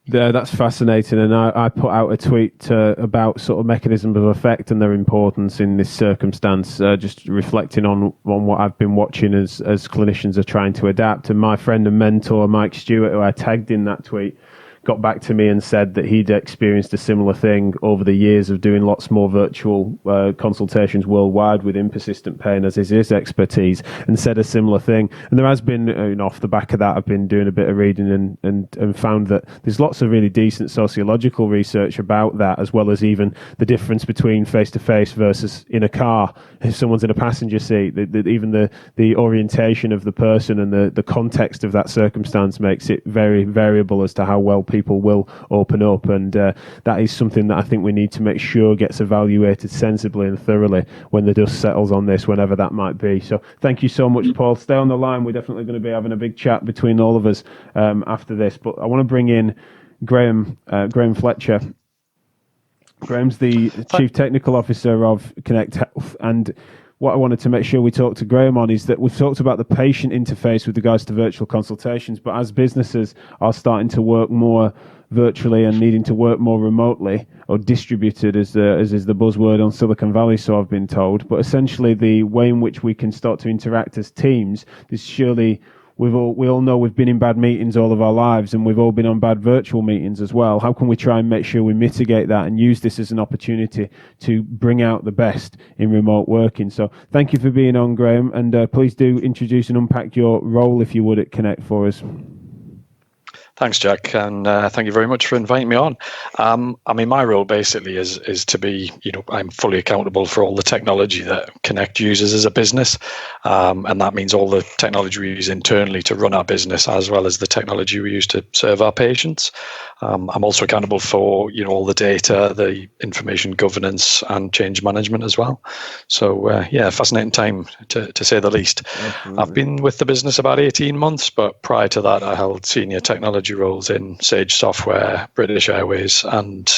Yeah, that's fascinating, and I put out a tweet about sort of mechanisms of effect and their importance in this circumstance, just reflecting on what I've been watching as clinicians are trying to adapt. And my friend and mentor, Mike Stewart, who I tagged in that tweet, got back to me and said that he'd experienced a similar thing over the years of doing lots more virtual consultations worldwide within persistent pain, as is his expertise, and said a similar thing. And there has been, off the back of that, I've been doing a bit of reading and found that there's lots of really decent sociological research about that, as well as even the difference between face-to-face versus in a car. If someone's in a passenger seat, even the orientation of the person and the context of that circumstance makes it very variable as to how well people will open up, and that is something that I think we need to make sure gets evaluated sensibly and thoroughly when the dust settles on this, whenever that might be. So thank you so much, Paul. Stay on the line. We're definitely going to be having a big chat between all of us after this, but I want to bring in Graeme Fletcher. Graeme's the Chief Technical Officer of Connect Health, and what I wanted to make sure we talk to Graeme on is that we've talked about the patient interface with regards to virtual consultations, but as businesses are starting to work more virtually and needing to work more remotely, or distributed as is the buzzword on Silicon Valley, so I've been told, but essentially the way in which we can start to interact as teams is surely... We all know we've been in bad meetings all of our lives, and we've all been on bad virtual meetings as well. How can we try and make sure we mitigate that and use this as an opportunity to bring out the best in remote working? So thank you for being on, Graeme, and please do introduce and unpack your role, if you would, at Connect for us. Thanks, Jack, and thank you very much for inviting me on. I mean, my role basically is to be, I'm fully accountable for all the technology that Connect uses as a business, and that means all the technology we use internally to run our business, as well as the technology we use to serve our patients. I'm also accountable for, all the data, the information governance, and change management as well. So, fascinating time to say the least. Absolutely. I've been with the business about 18 months, but prior to that, I held senior technology roles in Sage Software, British Airways, and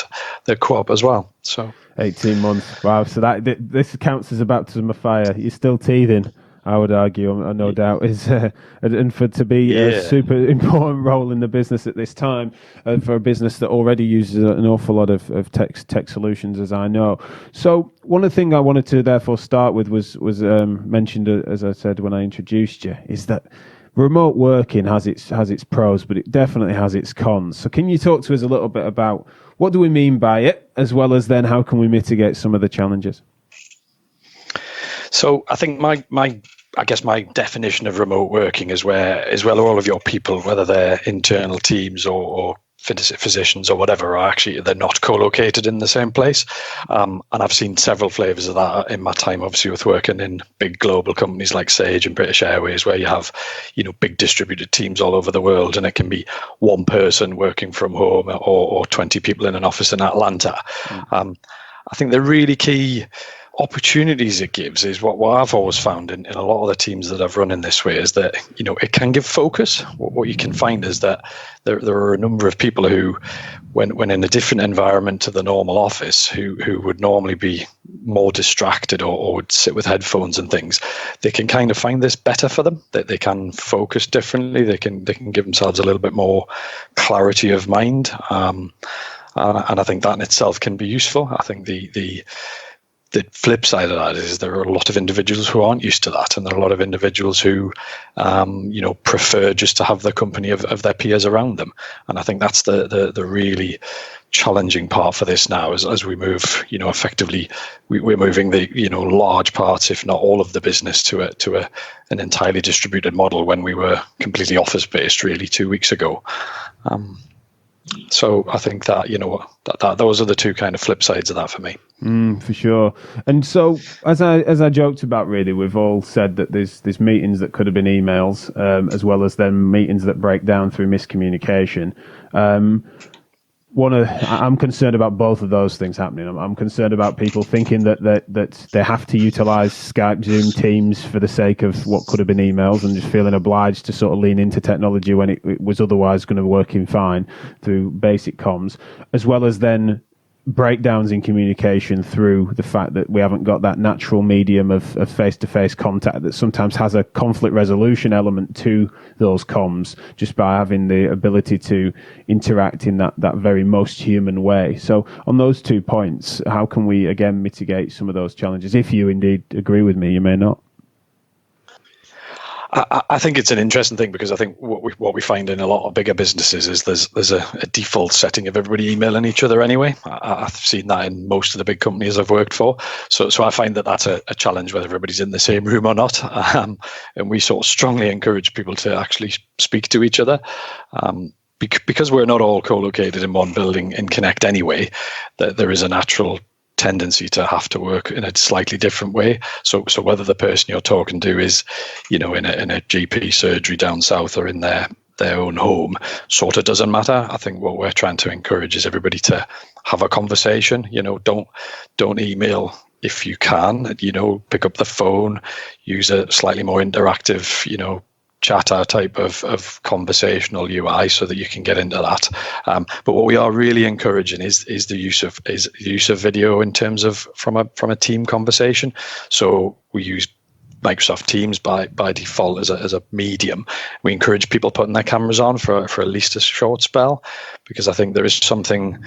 the Co-op as well. So 18 months. Wow. So this counts as a baptism of fire. You're still teething, I would argue, no doubt, and to be a super important role in the business at this time, for a business that already uses an awful lot of tech solutions, as I know. So one of the things I wanted to therefore start with was mentioned, as I said when I introduced you, is that remote working has its pros, but it definitely has its cons. So can you talk to us a little bit about what do we mean by it, as well as then how can we mitigate some of the challenges? So I think my definition of remote working is where all of your people, whether they're internal teams or physicians or whatever, they're not co-located in the same place. And I've seen several flavors of that in my time, obviously, with working in big global companies like Sage and British Airways, where you have, big distributed teams all over the world, and it can be one person working from home or 20 people in an office in Atlanta. I think the really key opportunities it gives is what I've always found in a lot of the teams that I've run in this way is that, it can give focus. What you can find is that there are a number of people who, when in a different environment to the normal office, who would normally be more distracted or would sit with headphones and things, they can kind of find this better for them, that they can focus differently. They can give themselves a little bit more clarity of mind. And I think that in itself can be useful. I think the flip side of that is there are a lot of individuals who aren't used to that, and there are a lot of individuals who, prefer just to have the company of their peers around them. And I think that's the really challenging part for this now, as we move, effectively, we're moving the, large parts, if not all of the business to an entirely distributed model when we were completely office based really 2 weeks ago. So I think that, that those are the two kind of flip sides of that for me. For sure. And so, as I joked about, really, we've all said that there's meetings that could have been emails, as well as then meetings that break down through miscommunication. I'm concerned about both of those things happening. I'm concerned about people thinking that they have to utilize Skype, Zoom, Teams for the sake of what could have been emails, and just feeling obliged to sort of lean into technology when it was otherwise going to be working fine through basic comms, as well as then breakdowns in communication through the fact that we haven't got that natural medium of face-to-face contact that sometimes has a conflict resolution element to those comms, just by having the ability to interact in that very most human way. So on those 2 points, how can we again mitigate some of those challenges? If you indeed agree with me, you may not. I think it's an interesting thing, because I think what we find in a lot of bigger businesses is there's a default setting of everybody emailing each other anyway. I've seen that in most of the big companies I've worked for. So I find that's a challenge whether everybody's in the same room or not. And we sort of strongly encourage people to actually speak to each other. Because we're not all co-located in one building in Connect anyway, that there is a natural tendency to have to work in a slightly different way. So whether the person you're talking to is, in a GP surgery down south or in their own home, sort of doesn't matter. I think what we're trying to encourage is everybody to have a conversation. Don't email if you can. Pick up the phone, use a slightly more interactive, chatter type of conversational UI so that you can get into that. But what we are really encouraging is the use of video in terms of from a team conversation. So we use Microsoft Teams by default as a medium. We encourage people putting their cameras on for at least a short spell, because I think there is something.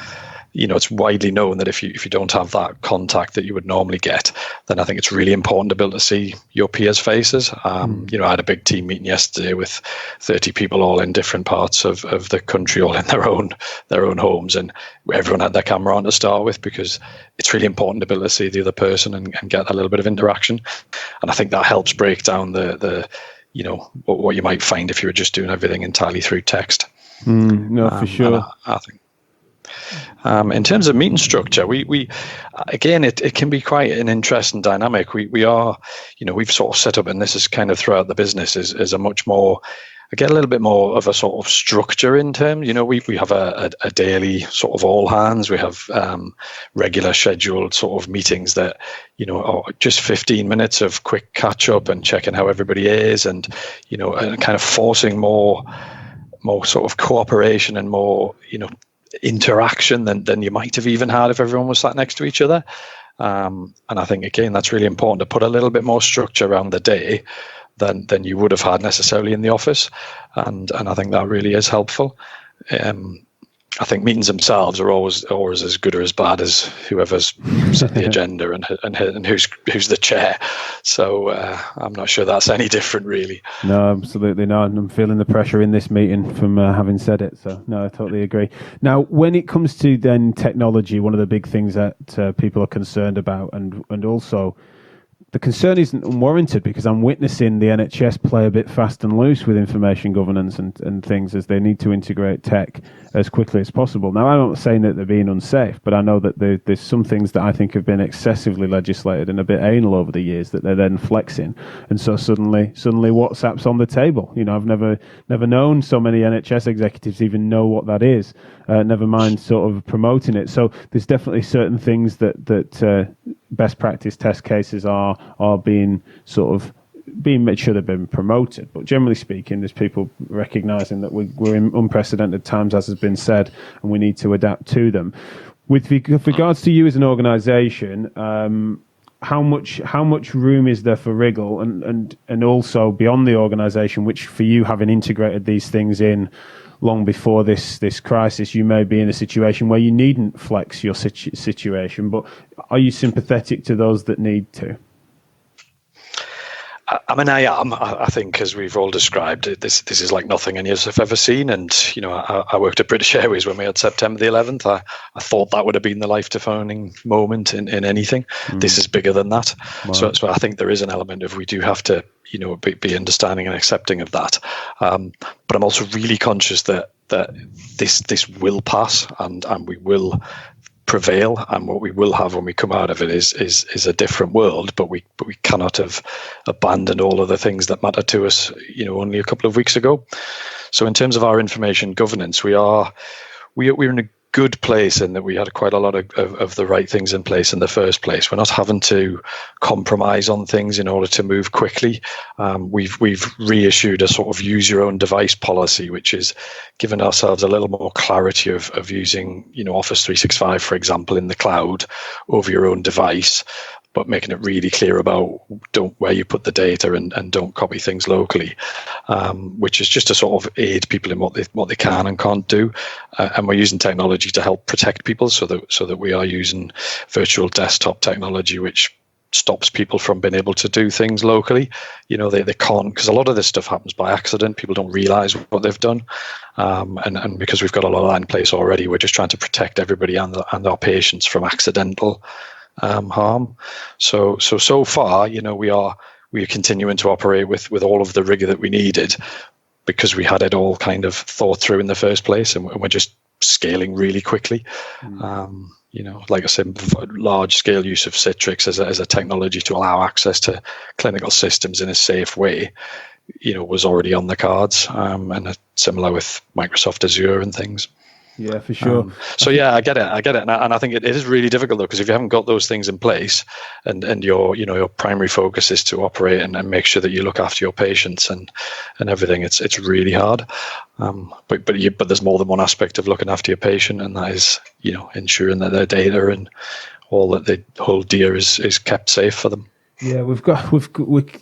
It's widely known that if you don't have that contact that you would normally get, then I think it's really important to be able to see your peers' faces. I had a big team meeting yesterday with 30 people all in different parts of the country, all in their own homes, and everyone had their camera on to start with, because it's really important to be able to see the other person and get a little bit of interaction. And I think that helps break down the what you might find if you were just doing everything entirely through text. No, for sure. I think. In terms of meeting structure, we again, it can be quite an interesting dynamic. We are, we've sort of set up, and this is kind of throughout the business, is a much more, a little bit more of a sort of structure in terms. We have a daily sort of all hands. We have regular scheduled sort of meetings that, are just 15 minutes of quick catch up and checking how everybody is, and and kind of forcing more sort of cooperation and more, interaction than you might have even had if everyone was sat next to each other. And I think, again, that's really important to put a little bit more structure around the day than you would have had necessarily in the office. And I think that really is helpful. I think meetings themselves are always as good or as bad as whoever's set the agenda and who's the chair. So I'm not sure that's any different, really. No, absolutely not. And I'm feeling the pressure in this meeting from having said it. So no, I totally agree. Now, when it comes to then technology, one of the big things that people are concerned about, and also the concern isn't unwarranted, because I'm witnessing the NHS play a bit fast and loose with information governance and things, as they need to integrate tech as quickly as possible. Now, I'm not saying that they're being unsafe, but I know that there's some things that I think have been excessively legislated and a bit anal over the years that they're then flexing. And so suddenly WhatsApp's on the table. I've never known so many NHS executives even know what that is, never mind sort of promoting it. So there's definitely certain things that best practice test cases are being sort of made sure they've been promoted. But generally speaking, there's people recognising that we're in unprecedented times, as has been said, and we need to adapt to them. With regards to you as an organisation, how much room is there for wriggle, and also beyond the organisation, which for you, having integrated these things in long before this crisis, you may be in a situation where you needn't flex your situation, but are you sympathetic to those that need to? I mean, I am. I think, as we've all described, this is like nothing any of us have ever seen. And, I worked at British Airways when we had September the 11th. I thought that would have been the life-defining moment in anything. This is bigger than that. Wow. So I think there is an element of we do have to, be understanding and accepting of that. But I'm also really conscious that this will pass and we will prevail, and what we will have when we come out of it is a different world, but we cannot have abandoned all of the things that matter to us only a couple of weeks ago. So in terms of our information governance, we're in a good place in that we had quite a lot of the right things in place in the first place. We're not having to compromise on things in order to move quickly. We've reissued a sort of use your own device policy, which is giving ourselves a little more clarity of using, Office 365, for example, in the cloud over your own device, but making it really clear about where you put the data and don't copy things locally, which is just to sort of aid people in what they can and can't do. And we're using technology to help protect people so that we are using virtual desktop technology, which stops people from being able to do things locally. They can't, because a lot of this stuff happens by accident. People don't realize what they've done. And because we've got a lot of that in place already, we're just trying to protect everybody and our patients from accidental harm. So far, we are continuing to operate with all of the rigor that we needed, because we had it all kind of thought through in the first place, and we're just scaling really quickly. Like I said, large scale use of Citrix as a technology to allow access to clinical systems in a safe way, was already on the cards, and similar with Microsoft Azure and things. Yeah, for sure. I get it, and I think it is really difficult though, because if you haven't got those things in place, and your primary focus is to operate and make sure that you look after your patients and everything, it's really hard. But there's more than one aspect of looking after your patient, and that is ensuring that their data and all that they hold dear is kept safe for them. Yeah,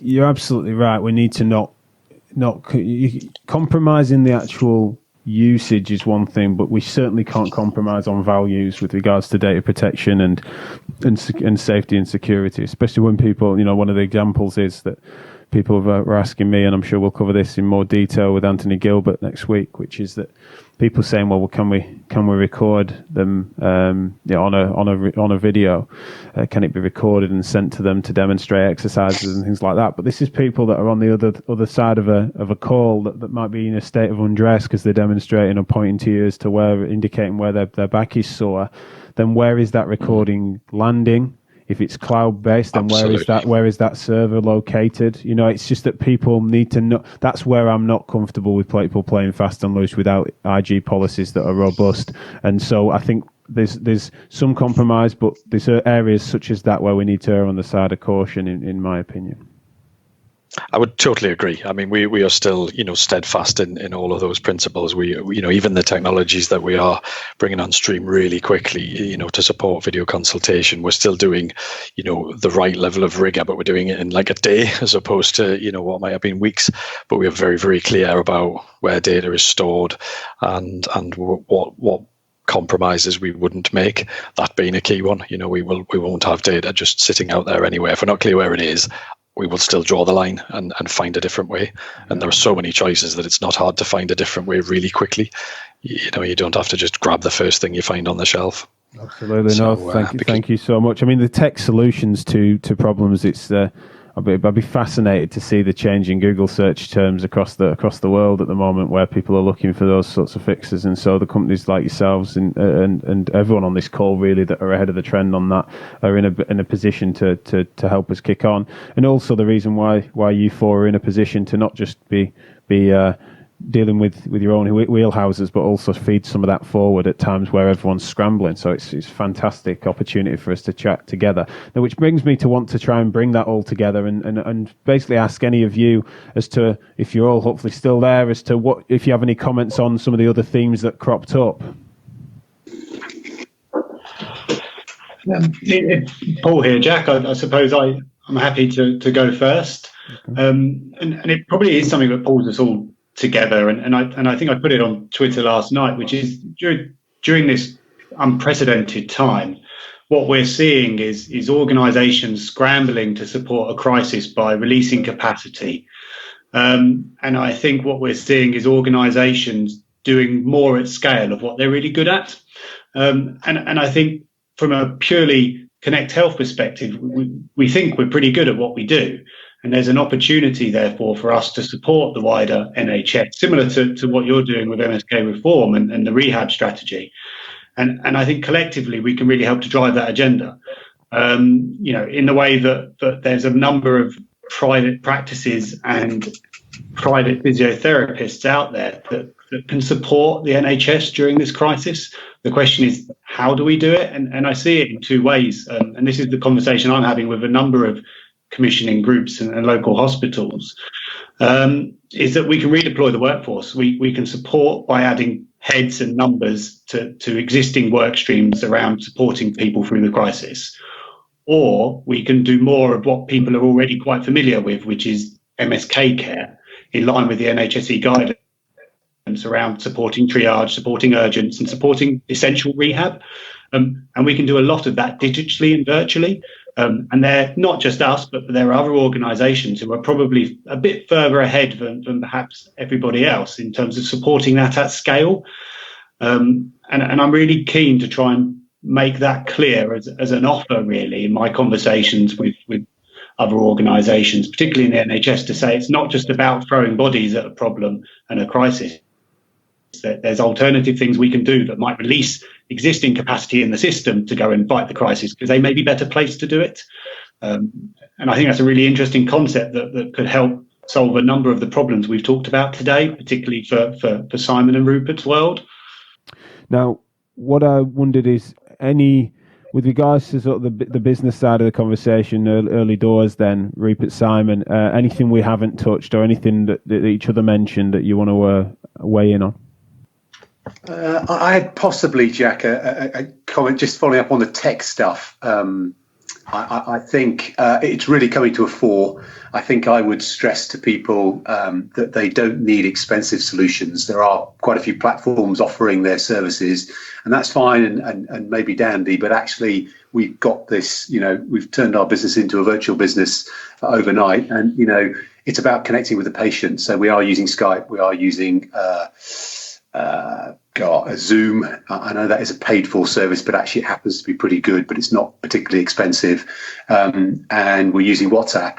you're absolutely right. We need to not compromising the actual usage is one thing, but we certainly can't compromise on values with regards to data protection and safety and security, especially when people, one of the examples is that people were asking me, and I'm sure we'll cover this in more detail with Anthony Gilbert next week, which is that people saying, well, can we record them on a video? Can it be recorded and sent to them to demonstrate exercises and things like that? But this is people that are on the other side of a call that might be in a state of undress because they're demonstrating or pointing to you as to indicating where their back is sore. Then where is that recording landing? If it's cloud-based, then where is that server located? It's just that people need to know. That's where I'm not comfortable with people playing fast and loose without IG policies that are robust. And so I think there's some compromise, but there's areas such as that where we need to err on the side of caution, in my opinion. I would totally agree. I mean, we are still, steadfast in all of those principles. We even the technologies that we are bringing on stream really quickly, to support video consultation, we're still doing, the right level of rigor, but we're doing it in like a day as opposed to, what might have been weeks. But we are very, very clear about where data is stored and what compromises we wouldn't make, that being a key one. We won't have data just sitting out there anywhere. If we're not clear where it is, we will still draw the line and find a different way. And there are so many choices that it's not hard to find a different way really quickly. You don't have to just grab the first thing you find on the shelf. Absolutely. Thank you so much. I mean, the tech solutions to problems, it's I'd be fascinated to see the change in Google search terms across the world at the moment, where people are looking for those sorts of fixes. And so the companies like yourselves and everyone on this call really that are ahead of the trend on that are in a position to help us kick on. And also the reason why you four are in a position to not just be dealing with your own wheelhouses, but also feed some of that forward at times where everyone's scrambling. So it's a fantastic opportunity for us to chat together. Now, which brings me to want to try and bring that all together and basically ask any of you as to, if you're all hopefully still there, as to if you have any comments on some of the other themes that cropped up. Paul here, Jack. I suppose I'm happy to go first. Okay. And it probably is something that pulls us all together, and I think I put it on Twitter last night, which is during this unprecedented time, what we're seeing is organisations scrambling to support a crisis by releasing capacity, and I think what we're seeing is organisations doing more at scale of what they're really good at, and I think from a purely Connect Health perspective, we think we're pretty good at what we do. And there's an opportunity, therefore, for us to support the wider NHS, similar to what you're doing with MSK reform and the rehab strategy. And I think collectively we can really help to drive that agenda. In the way that there's a number of private practices and private physiotherapists out there that can support the NHS during this crisis. The question is, how do we do it? And I see it in two ways. And this is the conversation I'm having with a number of commissioning groups and local hospitals, is that we can redeploy the workforce. We can support by adding heads and numbers to existing work streams around supporting people through the crisis. Or we can do more of what people are already quite familiar with, which is MSK care, in line with the NHSE guidance around supporting triage, supporting urgents, and supporting essential rehab. And we can do a lot of that digitally and virtually. And they're not just us, but there are other organisations who are probably a bit further ahead than perhaps everybody else in terms of supporting that at scale. And I'm really keen to try and make that clear as an offer, really, in my conversations with other organisations, particularly in the NHS, to say it's not just about throwing bodies at a problem and a crisis. There's alternative things we can do that might release existing capacity in the system to go and fight the crisis, because they may be better placed to do it. And I think that's a really interesting concept that could help solve a number of the problems we've talked about today, particularly for Simon and Rupert's world. Now, what I wondered is, with regards to sort of the business side of the conversation, early doors then, Rupert, Simon, anything we haven't touched or anything that each other mentioned that you want to weigh in on? I had possibly, Jack, a comment just following up on the tech stuff. I think it's really coming to a fore. I think I would stress to people that they don't need expensive solutions. There are quite a few platforms offering their services, and that's fine and maybe dandy, but actually we've got this, we've turned our business into a virtual business overnight, and, it's about connecting with the patient. So we are using Skype, we are using a Zoom. I know that is a paid for service, but actually it happens to be pretty good, but it's not particularly expensive. And we're using WhatsApp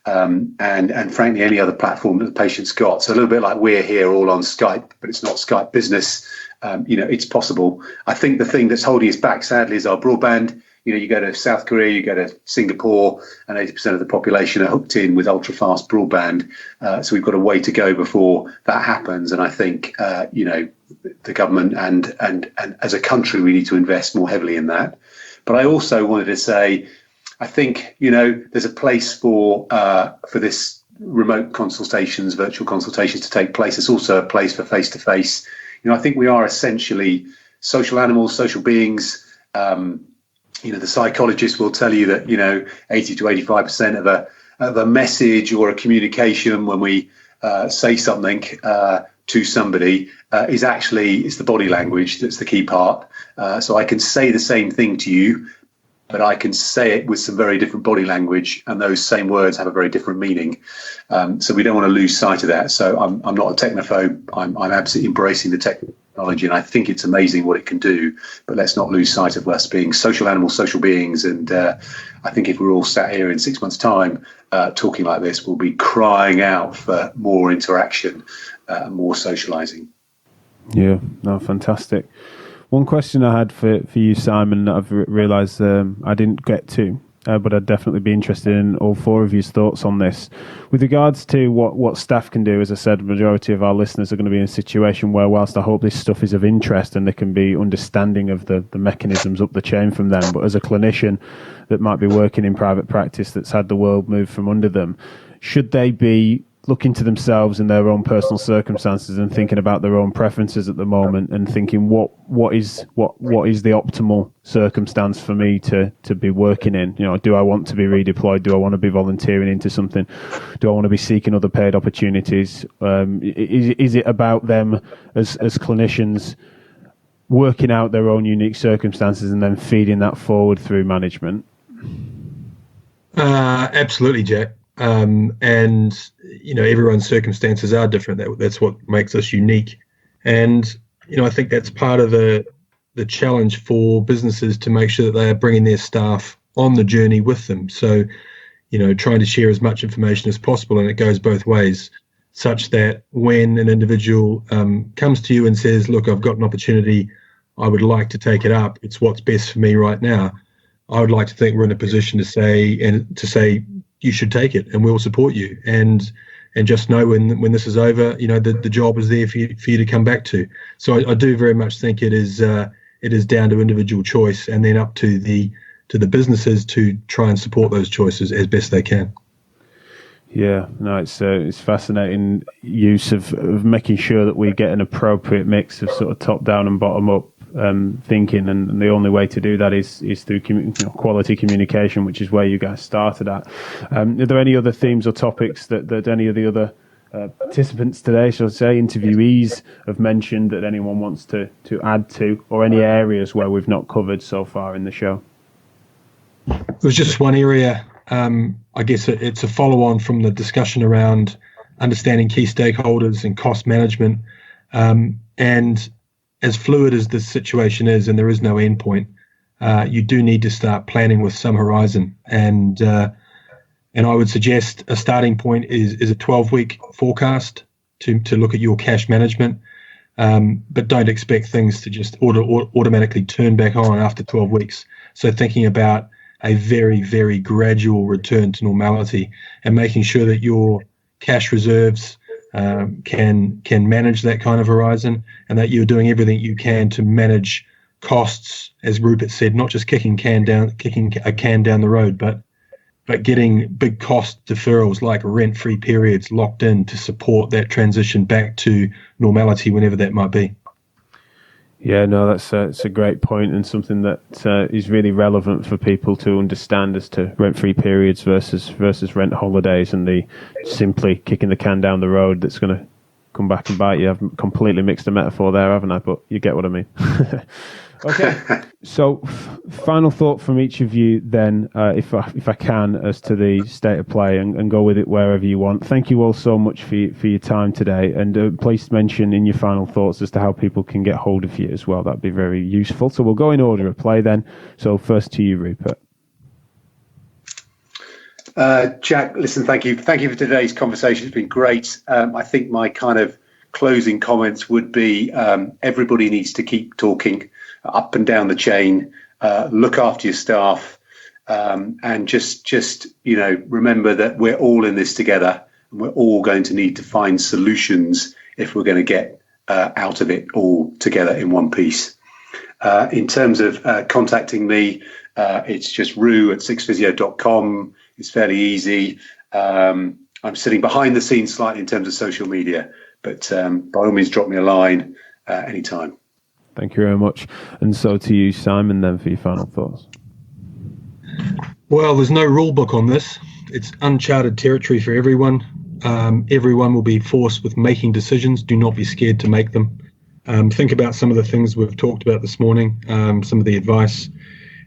and frankly any other platform that the patient's got. So a little bit like we're here all on Skype, but it's not Skype business. It's possible. I think the thing that's holding us back, sadly, is our broadband. You go to South Korea, you go to Singapore, and 80% of the population are hooked in with ultra-fast broadband. So we've got a way to go before that happens. And I think, the government and as a country, we need to invest more heavily in that. But I also wanted to say, I think, there's a place for this remote consultations, virtual consultations to take place. There's also a place for face-to-face. I think we are essentially social animals, social beings. The psychologist will tell you that 80 to 85% of a message or a communication when we say something to somebody is the body language that's the key part. So I can say the same thing to you, but I can say it with some very different body language, and those same words have a very different meaning. So we don't want to lose sight of that. So I'm not a technophobe. I'm absolutely embracing the technology, and I think it's amazing what it can do. But let's not lose sight of us being social animals, social beings. And I think if we're all sat here in 6 months' time talking like this, we'll be crying out for more interaction and more socialising. Yeah, no, fantastic. One question I had for you, Simon, that I've realised I didn't get to, but I'd definitely be interested in all four of your thoughts on this. With regards to what staff can do, as I said, the majority of our listeners are going to be in a situation where, whilst I hope this stuff is of interest and they can be understanding of the mechanisms up the chain from them, but as a clinician that might be working in private practice that's had the world move from under them, should they be looking to themselves and their own personal circumstances and thinking about their own preferences at the moment and thinking what is the optimal circumstance for me to be working in? Do I want to be redeployed? Do I want to be volunteering into something? Do I want to be seeking other paid opportunities? Is it about them as clinicians working out their own unique circumstances and then feeding that forward through management? Absolutely, Jack. And everyone's circumstances are different. That's what makes us unique. And I think that's part of the challenge for businesses, to make sure that they are bringing their staff on the journey with them. So trying to share as much information as possible, and it goes both ways, such that when an individual comes to you and says, look, I've got an opportunity, I would like to take it up, it's what's best for me right now, I would like to think we're in a position to say you should take it, and we'll support you. And just know when this is over, the job is there for you to come back to. So I do very much think it is down to individual choice, and then up to the businesses to try and support those choices as best they can. Yeah, no, it's fascinating use of making sure that we get an appropriate mix of sort of top down and bottom up thinking, and the only way to do that is through quality communication, which is where you guys started at. Are there any other themes or topics that any of the other participants today, shall I say, interviewees, have mentioned that anyone wants to add to, or any areas where we've not covered so far in the show? There's just one area. I guess it's a follow-on from the discussion around understanding key stakeholders and cost management. And as fluid as this situation is, and there is no end point, you do need to start planning with some horizon. And I would suggest a starting point is a 12-week forecast to look at your cash management. But don't expect things to just automatically turn back on after 12 weeks. So thinking about a very, very gradual return to normality and making sure that your cash reserves can manage that kind of horizon, and that you're doing everything you can to manage costs, as Rupert said, not just kicking a can down the road, but getting big cost deferrals like rent-free periods locked in to support that transition back to normality whenever that might be. Yeah, no, that's a great point, and something that is really relevant for people to understand as to rent-free periods versus rent holidays, and the simply kicking the can down the road that's going to come back and bite you. I've completely mixed a metaphor there, haven't I? But you get what I mean. Okay, so final thought from each of you then, if I can, as to the state of play, and go with it wherever you want. Thank you all so much for your time today, and please mention in your final thoughts as to how people can get hold of you as well. That'd be very useful. So we'll go in order of play then. So first to you, Rupert. Jack, listen, thank you for today's conversation. It's been great. I think my kind of closing comments would be everybody needs to keep talking up and down the chain, look after your staff, and just remember that we're all in this together, and we're all going to need to find solutions if we're going to get out of it all together in one piece. In terms of contacting me, it's just ru@sixphysio.com. It's fairly easy. I'm sitting behind the scenes slightly in terms of social media, but by all means, drop me a line anytime. Thank you very much. And so to you, Simon, then, for your final thoughts. Well, there's no rule book on this. It's uncharted territory for everyone. Everyone will be forced with making decisions. Do not be scared to make them. Think about some of the things we've talked about this morning, some of the advice.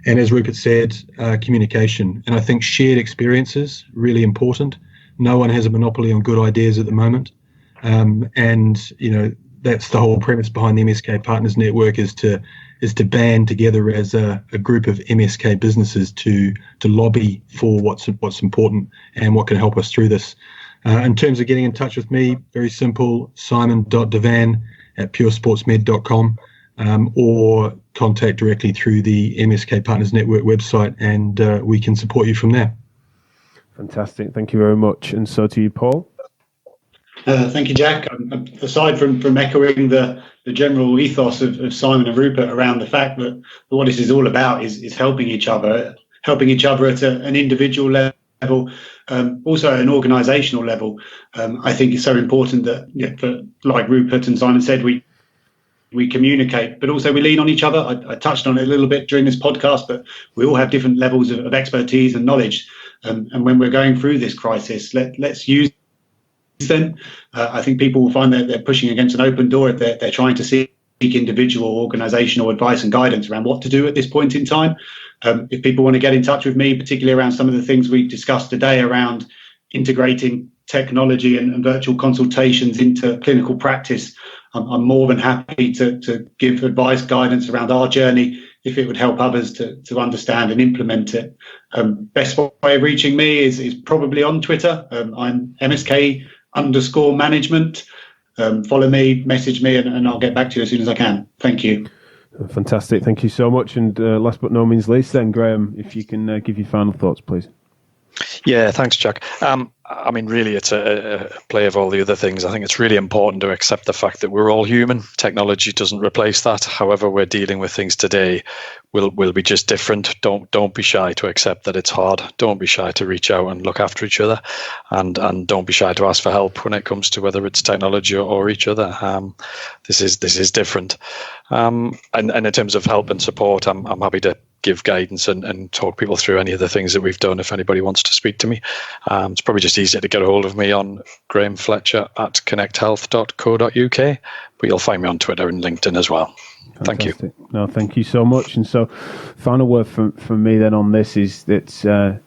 And as Rupert said, communication. And I think shared experiences, really important. No one has a monopoly on good ideas at the moment. That's the whole premise behind the MSK Partners Network, is to band together as a group of MSK businesses to lobby for what's important and what can help us through this. In terms of getting in touch with me, very simple, simon.devane@puresportsmed.com, or contact directly through the MSK Partners Network website, and we can support you from there. Fantastic. Thank you very much. And so to you, Paul. Thank you, Jack. Aside from echoing the general ethos of Simon and Rupert around the fact that what this is all about is helping each other at an individual level, also at an organisational level. I think it's so important that, like Rupert and Simon said, we communicate, but also we lean on each other. I touched on it a little bit during this podcast, but we all have different levels of expertise and knowledge. And when we're going through this crisis, let's use them. I think people will find that they're pushing against an open door if they're trying to seek individual organisational advice and guidance around what to do at this point in time. If people want to get in touch with me, particularly around some of the things we've discussed today around integrating technology and virtual consultations into clinical practice, I'm more than happy to give advice, guidance around our journey if it would help others to understand and implement it. Best way of reaching me is probably on Twitter. I'm MSK_management. Follow me, message me, and I'll get back to you as soon as I can. Thank you. Fantastic. Thank you so much. And last but no means least, then, Graeme, if you can give your final thoughts, please. Yeah, thanks, Jack. Really, it's a play of all the other things. I think it's really important to accept the fact that we're all human. Technology doesn't replace that. However we're dealing with things today will be just different. Don't be shy to accept that it's hard. Don't be shy to reach out and look after each other, and don't be shy to ask for help when it comes to whether it's technology or each other. This is different. And in terms of help and support, I'm happy to give guidance and talk people through any of the things that we've done if anybody wants to speak to me. It's probably just easier to get a hold of me on Graeme Fletcher at connecthealth.co.uk, but you'll find me on Twitter and LinkedIn as well. Fantastic. Thank you. No, thank you so much. And so, final word from me then on this is that,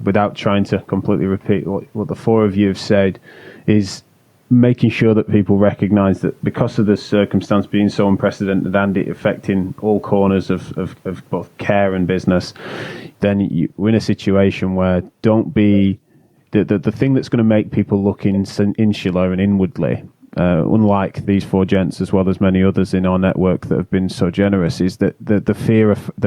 without trying to completely repeat what the four of you have said, is making sure that people recognise that because of the circumstance being so unprecedented and it affecting all corners of both care and business, then we're in a situation where don't be the thing that's going to make people look insular and inwardly, unlike these four gents as well as many others in our network that have been so generous, is that the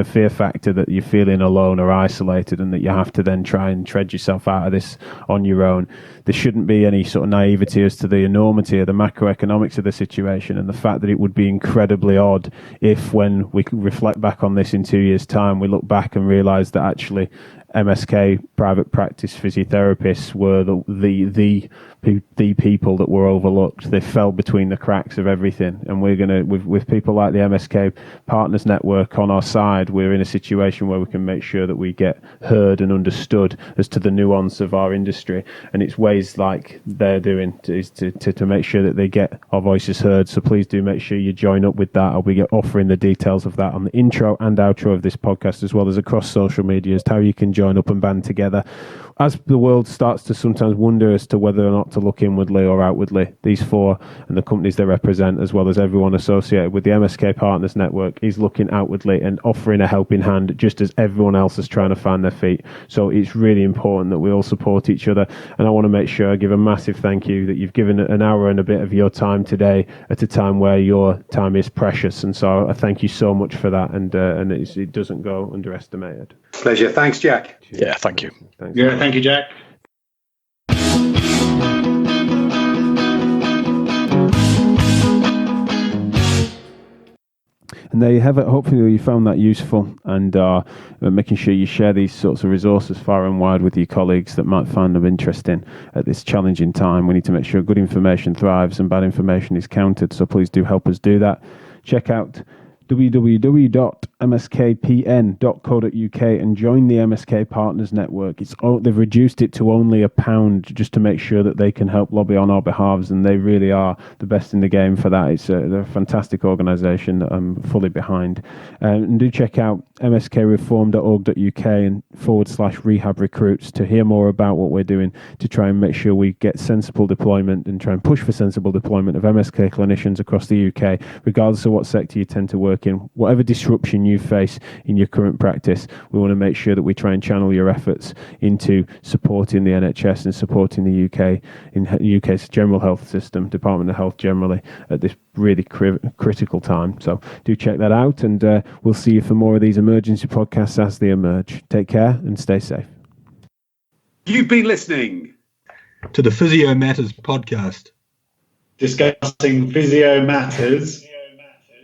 fear factor that you're feeling alone or isolated and that you have to then try and tread yourself out of this on your own. There shouldn't be any sort of naivety as to the enormity of the macroeconomics of the situation, and the fact that it would be incredibly odd if, when we reflect back on this in 2 years' time, we look back and realise that actually MSK private practice physiotherapists were the people that were overlooked. They fell between the cracks of everything, and we're going to, with people like the MSK Partners network on our side, we're in a situation where we can make sure that we get heard and understood as to the nuance of our industry, and it's ways like they're doing to make sure that they get our voices heard. So please do make sure you join up with that. I'll be offering the details of that on the intro and outro of this podcast, as well as across social media, as to how you can join up and band together. As the world starts to sometimes wonder as to whether or not to look inwardly or outwardly, these four and the companies they represent, as well as everyone associated with the MSK Partners Network, is looking outwardly and offering a helping hand, just as everyone else is trying to find their feet. So it's really important that we all support each other. And I want to make sure I give a massive thank you that you've given an hour and a bit of your time today at a time where your time is precious. And so I thank you so much for that. And it doesn't go underestimated. Pleasure. Thanks, Jack. Cheers. Yeah, thank you. Thanks. Yeah, thank you, Jack. And there you have it. Hopefully you found that useful, and making sure you share these sorts of resources far and wide with your colleagues that might find them interesting at this challenging time. We need to make sure good information thrives and bad information is countered. So please do help us do that. Check out www.mskpn.co.uk and join the MSK Partners Network. They've reduced it to only £1 just to make sure that they can help lobby on our behalves, and they really are the best in the game for that. They're a fantastic organisation that I'm fully behind. And do check out mskreform.org.uk and /rehab recruits to hear more about what we're doing to try and make sure we get sensible deployment and try and push for sensible deployment of MSK clinicians across the UK, regardless of what sector you tend to work in. Whatever disruption you face in your current practice, we want to make sure that we try and channel your efforts into supporting the NHS and supporting the UK in UK's general health system, Department of Health generally, at this really critical time. So do check that out, and we'll see you for more of these emergency podcasts as they emerge. Take care and stay safe. You've been listening to the Physio Matters podcast, discussing physio matters.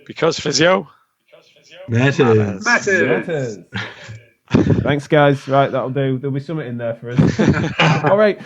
Because physio matters. Thanks, guys. Right, that'll do. There'll be something in there for us. All right.